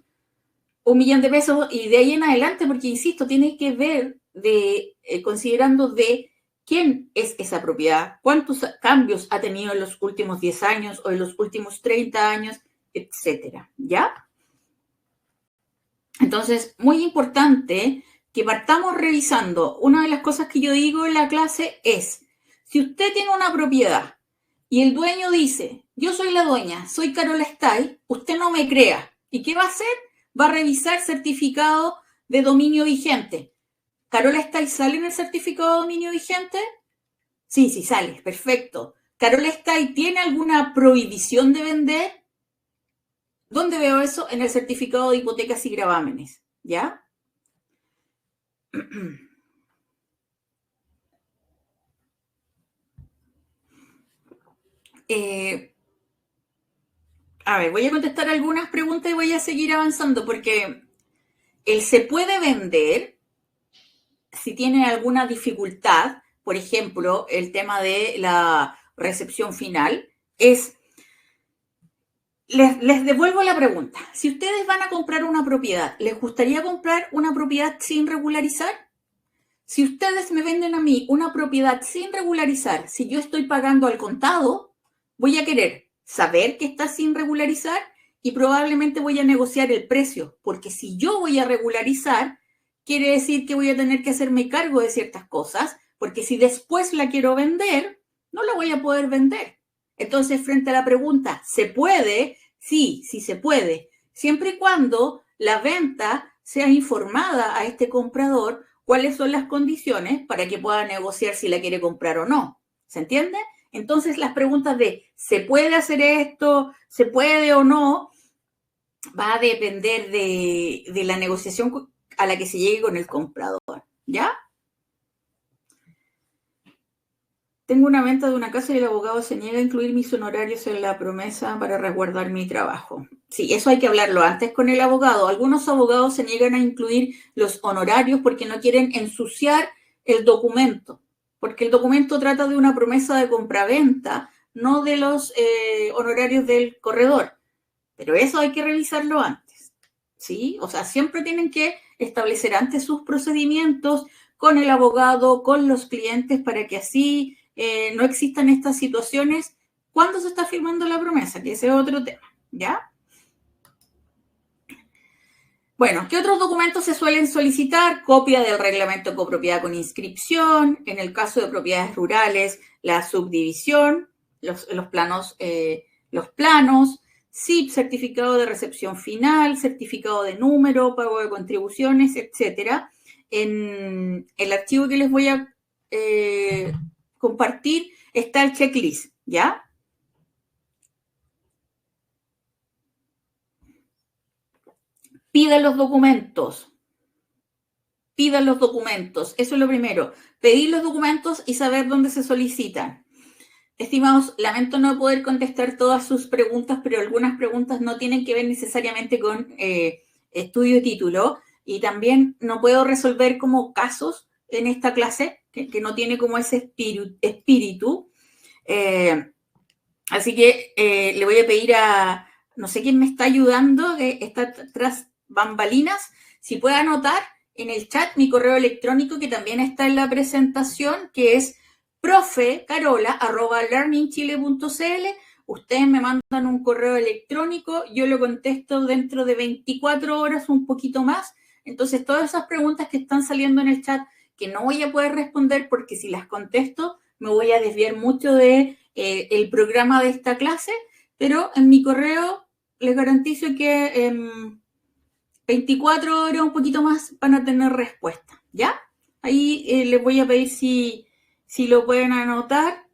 Speaker 1: 1.000.000 de pesos y de ahí en adelante, porque insisto, tiene que ver considerando de quién es esa propiedad, cuántos cambios ha tenido en los últimos 10 años o en los últimos 30 años, etcétera, ¿ya? Entonces, muy importante que partamos revisando. Una de las cosas que yo digo en la clase es, si usted tiene una propiedad y el dueño dice, yo soy la dueña, soy Carola Stay, usted no me crea. ¿Y qué va a hacer? Va a revisar certificado de dominio vigente. ¿Carola Stay sale en el certificado de dominio vigente? Sí, sí sale, perfecto. ¿Carola Stay tiene alguna prohibición de vender? ¿Dónde veo eso? En el certificado de hipotecas y gravámenes, ¿ya? A ver, voy a contestar algunas preguntas y voy a seguir avanzando porque él se puede vender si tiene alguna dificultad, por ejemplo, el tema de la recepción final, es Les devuelvo la pregunta. Si ustedes van a comprar una propiedad, ¿les gustaría comprar una propiedad sin regularizar? Si ustedes me venden a mí una propiedad sin regularizar, si yo estoy pagando al contado, voy a querer saber que está sin regularizar y probablemente voy a negociar el precio, porque si yo voy a regularizar, quiere decir que voy a tener que hacerme cargo de ciertas cosas, porque si después la quiero vender, no la voy a poder vender. Entonces, frente a la pregunta, ¿se puede? Sí, sí se puede, siempre y cuando la venta sea informada a este comprador cuáles son las condiciones para que pueda negociar si la quiere comprar o no. ¿Se entiende? Entonces, las preguntas de ¿se puede hacer esto? ¿Se puede o no? Va a depender de la negociación a la que se llegue con el comprador. ¿Ya? Tengo una venta de una casa y el abogado se niega a incluir mis honorarios en la promesa para resguardar mi trabajo. Sí, eso hay que hablarlo antes con el abogado. Algunos abogados se niegan a incluir los honorarios porque no quieren ensuciar el documento, porque el documento trata de una promesa de compraventa, no de los honorarios del corredor. Pero eso hay que revisarlo antes, ¿sí? O sea, siempre tienen que establecer antes sus procedimientos con el abogado, con los clientes, para que así no existan estas situaciones cuando se está firmando la promesa, que ese es otro tema, ¿ya? Bueno, ¿qué otros documentos se suelen solicitar? Copia del reglamento de copropiedad con inscripción, en el caso de propiedades rurales, la subdivisión, los planos, SIP, certificado de recepción final, certificado de número, pago de contribuciones, etc. En el archivo que les voy a compartir está el checklist, ¿ya? Pidan los documentos. Pidan los documentos. Eso es lo primero. Pedir los documentos y saber dónde se solicitan. Estimados, lamento no poder contestar todas sus preguntas, pero algunas preguntas no tienen que ver necesariamente con estudio y título. Y también no puedo resolver como casos en esta clase, que no tiene como ese espíritu. Así que le voy a pedir a, no sé quién me está ayudando, que está tras bambalinas, si puede anotar en el chat mi correo electrónico, que también está en la presentación, que es profecarola@learningchile.cl. Ustedes me mandan un correo electrónico, yo lo contesto dentro de 24 horas, un poquito más. Entonces, todas esas preguntas que están saliendo en el chat, que no voy a poder responder porque si las contesto, me voy a desviar mucho de el programa de esta clase, pero en mi correo les garantizo que en 24 horas, un poquito más, van a tener respuesta, ¿ya? Ahí les voy a pedir si lo pueden anotar.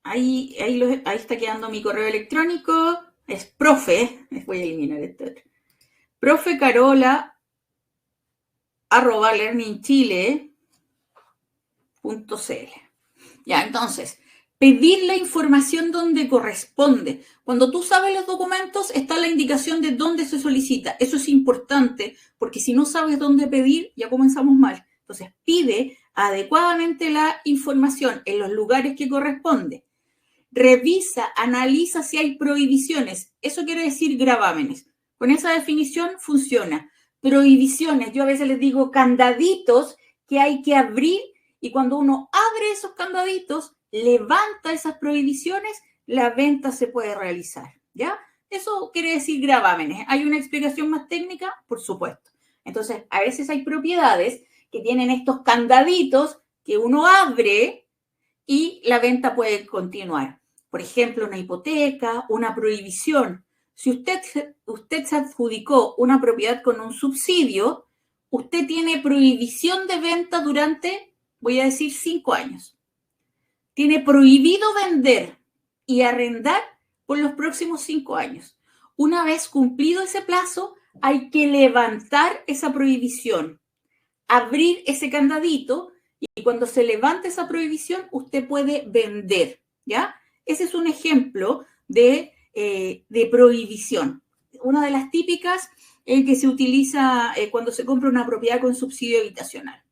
Speaker 1: Ahí está quedando mi correo electrónico. Es profe, les voy a eliminar esto. profecarola@learningchile.cl. Ya, entonces, pedir la información donde corresponde. Cuando tú sabes los documentos, está la indicación de dónde se solicita. Eso es importante, porque si no sabes dónde pedir, ya comenzamos mal. Entonces, pide adecuadamente la información en los lugares que corresponde. Revisa, analiza si hay prohibiciones. Eso quiere decir gravámenes. Con esa definición funciona. Prohibiciones, yo a veces les digo candaditos que hay que abrir, y cuando uno abre esos candaditos, levanta esas prohibiciones, la venta se puede realizar, ¿ya? Eso quiere decir gravámenes. ¿Hay una explicación más técnica? Por supuesto. Entonces, a veces hay propiedades que tienen estos candaditos que uno abre y la venta puede continuar. Por ejemplo, una hipoteca, una prohibición. Si usted se adjudicó una propiedad con un subsidio, usted tiene prohibición de venta durante, voy a decir, 5 años. Tiene prohibido vender y arrendar por los próximos 5 años. Una vez cumplido ese plazo, hay que levantar esa prohibición, abrir ese candadito, y cuando se levante esa prohibición, usted puede vender, ¿ya? Ese es un ejemplo de prohibición. Una de las típicas que se utiliza cuando se compra una propiedad con subsidio habitacional,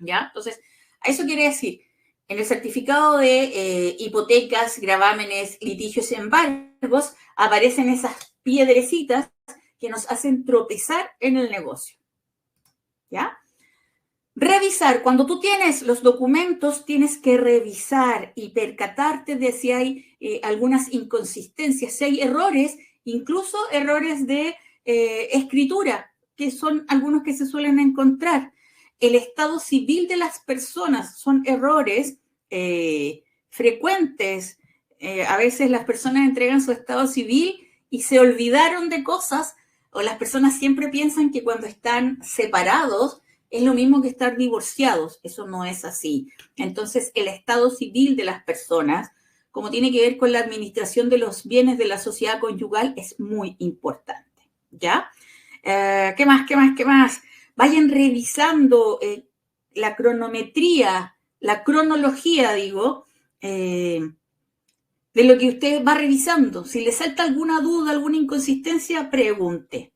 Speaker 1: ¿ya? Entonces, Eso quiere decir, en el certificado de hipotecas, gravámenes, litigios y embargos, aparecen esas piedrecitas que nos hacen tropezar en el negocio. ¿Ya? Revisar. Cuando tú tienes los documentos, tienes que revisar y percatarte de si hay algunas inconsistencias, si hay errores, incluso errores de escritura, que son algunos que se suelen encontrar. El estado civil de las personas son errores frecuentes. A veces las personas entregan su estado civil y se olvidaron de cosas, o las personas siempre piensan que cuando están separados es lo mismo que estar divorciados. Eso no es así. Entonces, el estado civil de las personas, como tiene que ver con la administración de los bienes de la sociedad conyugal, es muy importante. ¿Ya? ¿Qué más? Vayan revisando la cronometría, la cronología, digo, de lo que usted va revisando. Si le salta alguna duda, alguna inconsistencia, pregunte.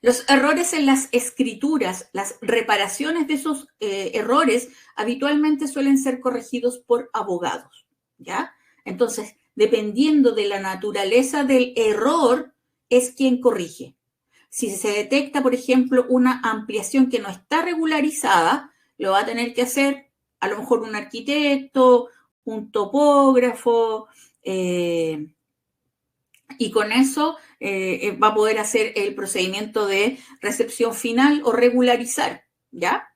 Speaker 1: Los errores en las escrituras, las reparaciones de esos errores, habitualmente suelen ser corregidos por abogados, ¿ya? Entonces, dependiendo de la naturaleza del error, es quien corrige. Si se detecta, por ejemplo, una ampliación que no está regularizada, lo va a tener que hacer a lo mejor un arquitecto, un topógrafo, y con eso va a poder hacer el procedimiento de recepción final o regularizar, ¿ya?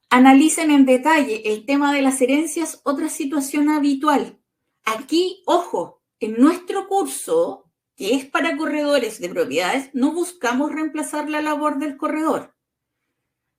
Speaker 1: Analicen en detalle el tema de las herencias, otra situación habitual. Aquí, ojo, en nuestro curso, que es para corredores de propiedades, no buscamos reemplazar la labor del corredor.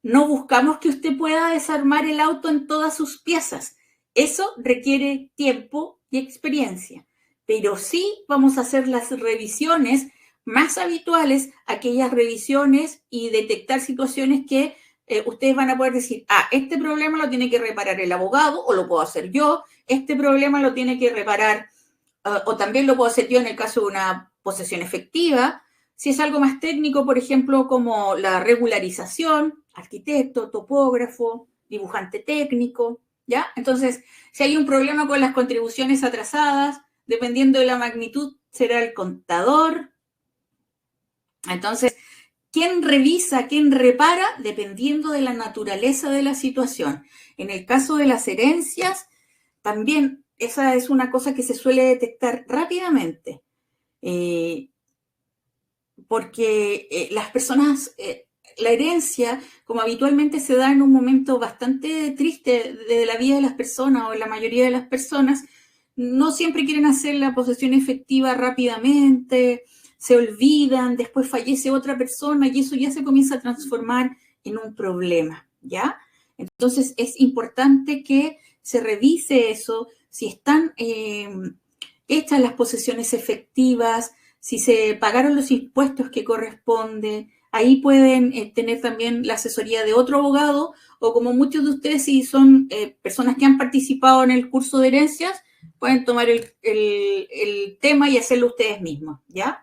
Speaker 1: No buscamos que usted pueda desarmar el auto en todas sus piezas. Eso requiere tiempo y experiencia. Pero sí vamos a hacer las revisiones más habituales, aquellas revisiones y detectar situaciones que ustedes van a poder decir, este problema lo tiene que reparar el abogado o lo puedo hacer yo, este problema lo tiene que reparar o también lo puedo hacer yo en el caso de una posesión efectiva. Si es algo más técnico, por ejemplo, como la regularización, arquitecto, topógrafo, dibujante técnico, ¿ya? Entonces, si hay un problema con las contribuciones atrasadas, dependiendo de la magnitud, será el contador. Entonces, ¿quién revisa, quién repara? Dependiendo de la naturaleza de la situación. En el caso de las herencias, también esa es una cosa que se suele detectar rápidamente. Porque las personas, la herencia, como habitualmente se da en un momento bastante triste de la vida de las personas o en la mayoría de las personas, no siempre quieren hacer la posesión efectiva rápidamente, se olvidan, después fallece otra persona y eso ya se comienza a transformar en un problema, ¿ya? Entonces es importante que se revise eso, si están hechas las posesiones efectivas, si se pagaron los impuestos que corresponde. Ahí pueden tener también la asesoría de otro abogado o como muchos de ustedes, si son personas que han participado en el curso de herencias, pueden tomar el tema y hacerlo ustedes mismos, ¿ya?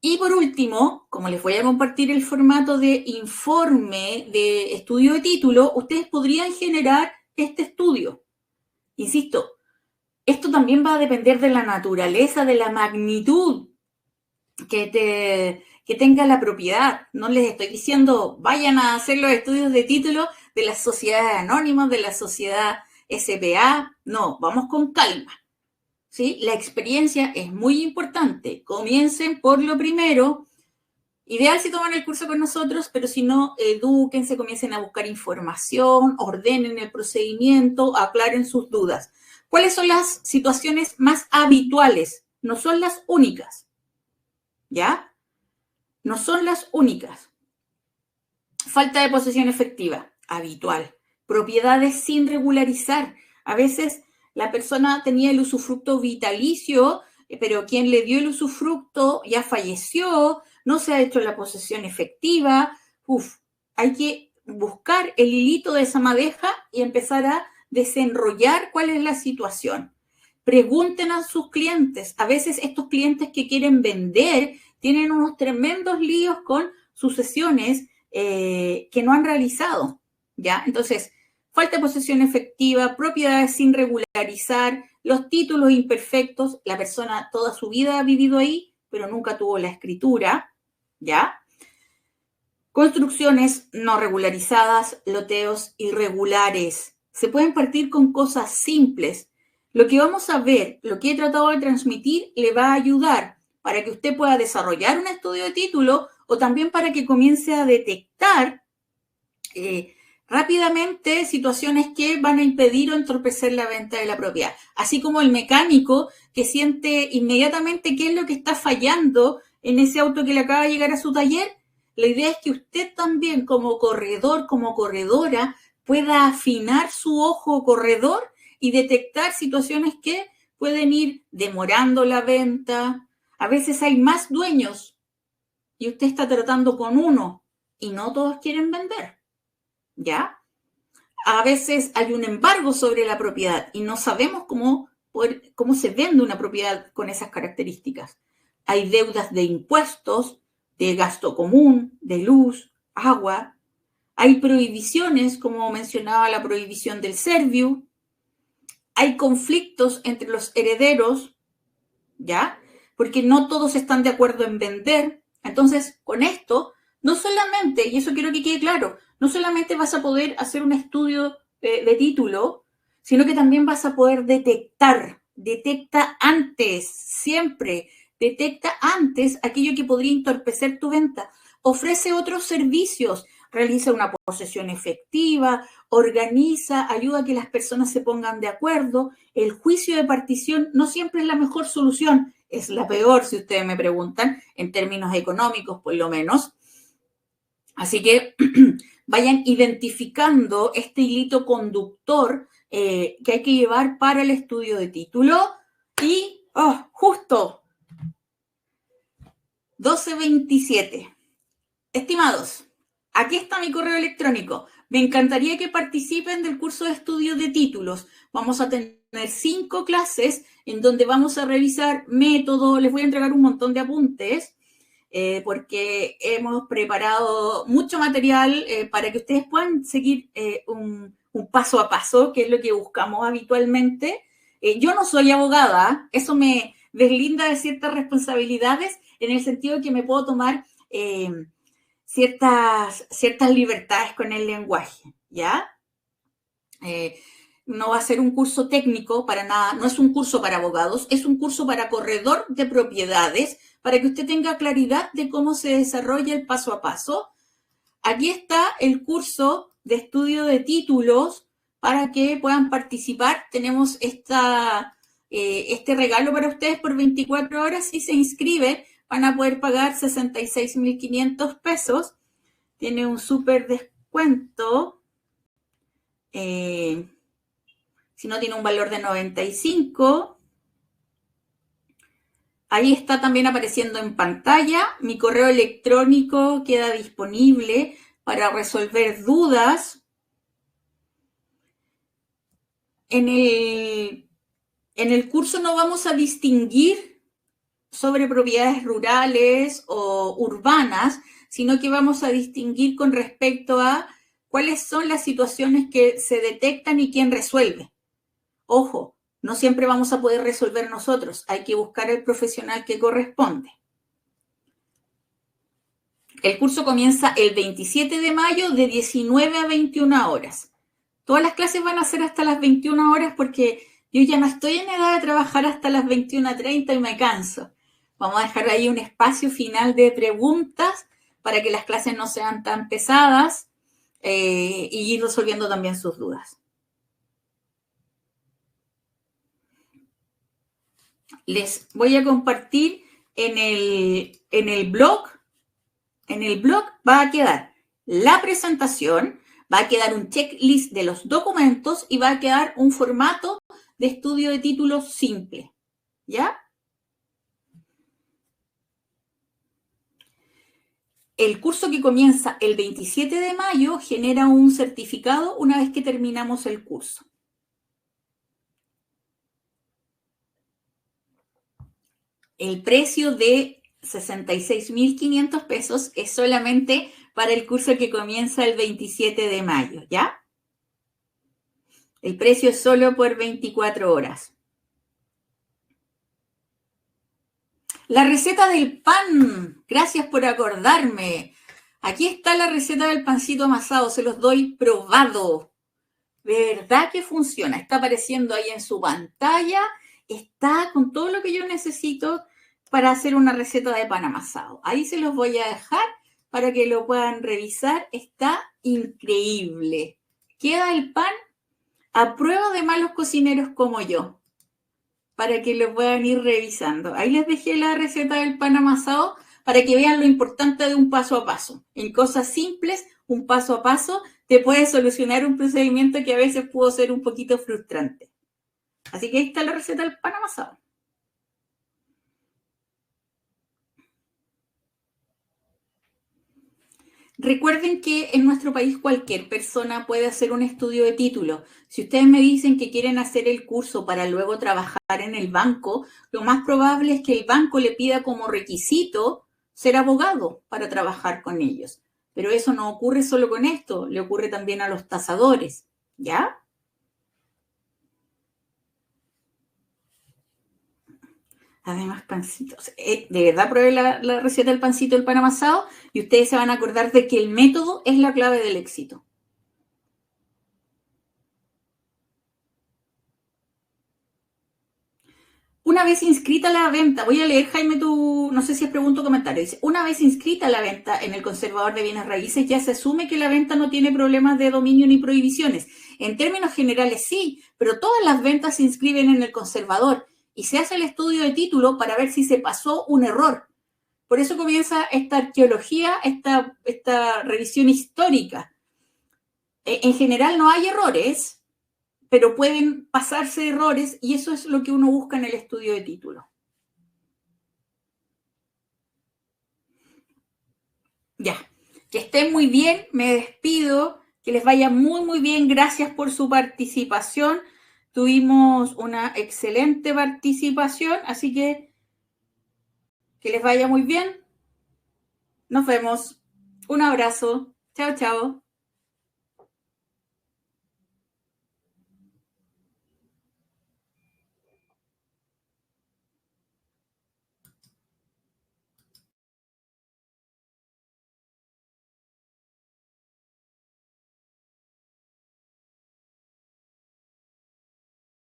Speaker 1: Y por último, como les voy a compartir el formato de informe de estudio de título, ustedes podrían generar este estudio. Insisto, esto también va a depender de la naturaleza, de la magnitud que tenga la propiedad. No les estoy diciendo, vayan a hacer los estudios de título de las sociedades anónimas, de la sociedad SPA. No, vamos con calma. ¿Sí? La experiencia es muy importante. Comiencen por lo primero. Ideal si toman el curso con nosotros, pero si no, edúquense, comiencen a buscar información, ordenen el procedimiento, aclaren sus dudas. ¿Cuáles son las situaciones más habituales? No son las únicas, ¿ya? No son las únicas. Falta de posesión efectiva, habitual. Propiedades sin regularizar. A veces la persona tenía el usufructo vitalicio, pero quien le dio el usufructo ya falleció, no se ha hecho la posesión efectiva. Hay que buscar el hilito de esa madeja y empezar a desenrollar cuál es la situación. Pregunten a sus clientes. A veces estos clientes que quieren vender tienen unos tremendos líos con sucesiones que no han realizado. ¿ya? Entonces, falta de posesión efectiva, propiedades sin regularizar, los títulos imperfectos, la persona toda su vida ha vivido ahí, pero nunca tuvo la escritura, ¿ya? Construcciones no regularizadas, loteos irregulares. Se pueden partir con cosas simples. Lo que vamos a ver, lo que he tratado de transmitir, le va a ayudar para que usted pueda desarrollar un estudio de título o también para que comience a detectar rápidamente situaciones que van a impedir o entorpecer la venta de la propiedad. Así como el mecánico que siente inmediatamente qué es lo que está fallando en ese auto que le acaba de llegar a su taller. La idea es que usted también como corredor, como corredora, pueda afinar su ojo corredor y detectar situaciones que pueden ir demorando la venta. A veces hay más dueños y usted está tratando con uno y no todos quieren vender, ¿ya? A veces hay un embargo sobre la propiedad y no sabemos cómo se vende una propiedad con esas características. Hay deudas de impuestos, de gasto común, de luz, agua. Hay prohibiciones, como mencionaba la prohibición del Serviu. Hay conflictos entre los herederos, ¿ya? Porque no todos están de acuerdo en vender. Entonces, con esto, no solamente, y eso quiero que quede claro, no solamente vas a poder hacer un estudio de título, sino que también vas a poder detecta antes, siempre, detecta antes aquello que podría entorpecer tu venta. Ofrece otros servicios, realiza una posesión efectiva, organiza, ayuda a que las personas se pongan de acuerdo. El juicio de partición no siempre es la mejor solución, es la peor si ustedes me preguntan, en términos económicos por lo menos. Así que vayan identificando este hilito conductor que hay que llevar para el estudio de título. Y, justo, 12:27. Estimados, aquí está mi correo electrónico. Me encantaría que participen del curso de estudio de títulos. Vamos a tener 5 clases en donde vamos a revisar método. Les voy a entregar un montón de apuntes porque hemos preparado mucho material para que ustedes puedan seguir un paso a paso, que es lo que buscamos habitualmente. Yo no soy abogada, eso me deslinda de ciertas responsabilidades en el sentido de que me puedo tomar ciertas libertades con el lenguaje, ¿ya? No va a ser un curso técnico para nada, no es un curso para abogados, es un curso para corredor de propiedades, para que usted tenga claridad de cómo se desarrolla el paso a paso. Aquí está el curso de estudio de títulos para que puedan participar. Tenemos este regalo para ustedes por 24 horas. Si se inscribe, van a poder pagar 66.500 pesos. Tiene un súper descuento. Si no, tiene un valor de 95. Ahí está también apareciendo en pantalla. Mi correo electrónico queda disponible para resolver dudas. En el curso no vamos a distinguir sobre propiedades rurales o urbanas, sino que vamos a distinguir con respecto a cuáles son las situaciones que se detectan y quién resuelve. Ojo, no siempre vamos a poder resolver nosotros, hay que buscar el profesional que corresponde. El curso comienza el 27 de mayo de 19 a 21 horas. Todas las clases van a ser hasta las 21 horas porque yo ya no estoy en edad de trabajar hasta las 21:30 y me canso. Vamos a dejar ahí un espacio final de preguntas para que las clases no sean tan pesadas y ir resolviendo también sus dudas. Les voy a compartir en el blog. En el blog va a quedar la presentación, va a quedar un checklist de los documentos y va a quedar un formato de estudio de títulos simple, ¿ya? El curso que comienza el 27 de mayo genera un certificado una vez que terminamos el curso. El precio de 66.500 pesos es solamente para el curso que comienza el 27 de mayo, ¿ya? El precio es solo por 24 horas. La receta del pan. Gracias por acordarme. Aquí está la receta del pancito amasado. Se los doy probado. De verdad que funciona. Está apareciendo ahí en su pantalla. Está con todo lo que yo necesito para hacer una receta de pan amasado. Ahí se los voy a dejar para que lo puedan revisar. Está increíble. Queda el pan a prueba de malos cocineros como yo, para que lo puedan ir revisando. Ahí les dejé la receta del pan amasado para que vean lo importante de un paso a paso. En cosas simples, un paso a paso te puede solucionar un procedimiento que a veces pudo ser un poquito frustrante. Así que ahí está la receta del pan amasado. Recuerden que en nuestro país cualquier persona puede hacer un estudio de título. Si ustedes me dicen que quieren hacer el curso para luego trabajar en el banco, lo más probable es que el banco le pida como requisito ser abogado para trabajar con ellos. Pero eso no ocurre solo con esto, le ocurre también a los tasadores, ¿ya? Además, pancitos. De verdad probé la receta del pancito del pan amasado y ustedes se van a acordar de que el método es la clave del éxito. Una vez inscrita la venta, voy a leer, Jaime, no sé si es pregunta o comentario, dice, una vez inscrita la venta en el conservador de bienes raíces, ya se asume que la venta no tiene problemas de dominio ni prohibiciones. En términos generales sí, pero todas las ventas se inscriben en el conservador y se hace el estudio de título para ver si se pasó un error. Por eso comienza esta arqueología, esta revisión histórica. En general no hay errores, pero pueden pasarse errores y eso es lo que uno busca en el estudio de título. Ya, que estén muy bien, me despido, que les vaya muy, muy bien, gracias por su participación. Tuvimos una excelente participación, así que les vaya muy bien. Nos vemos. Un abrazo. Chao, chao.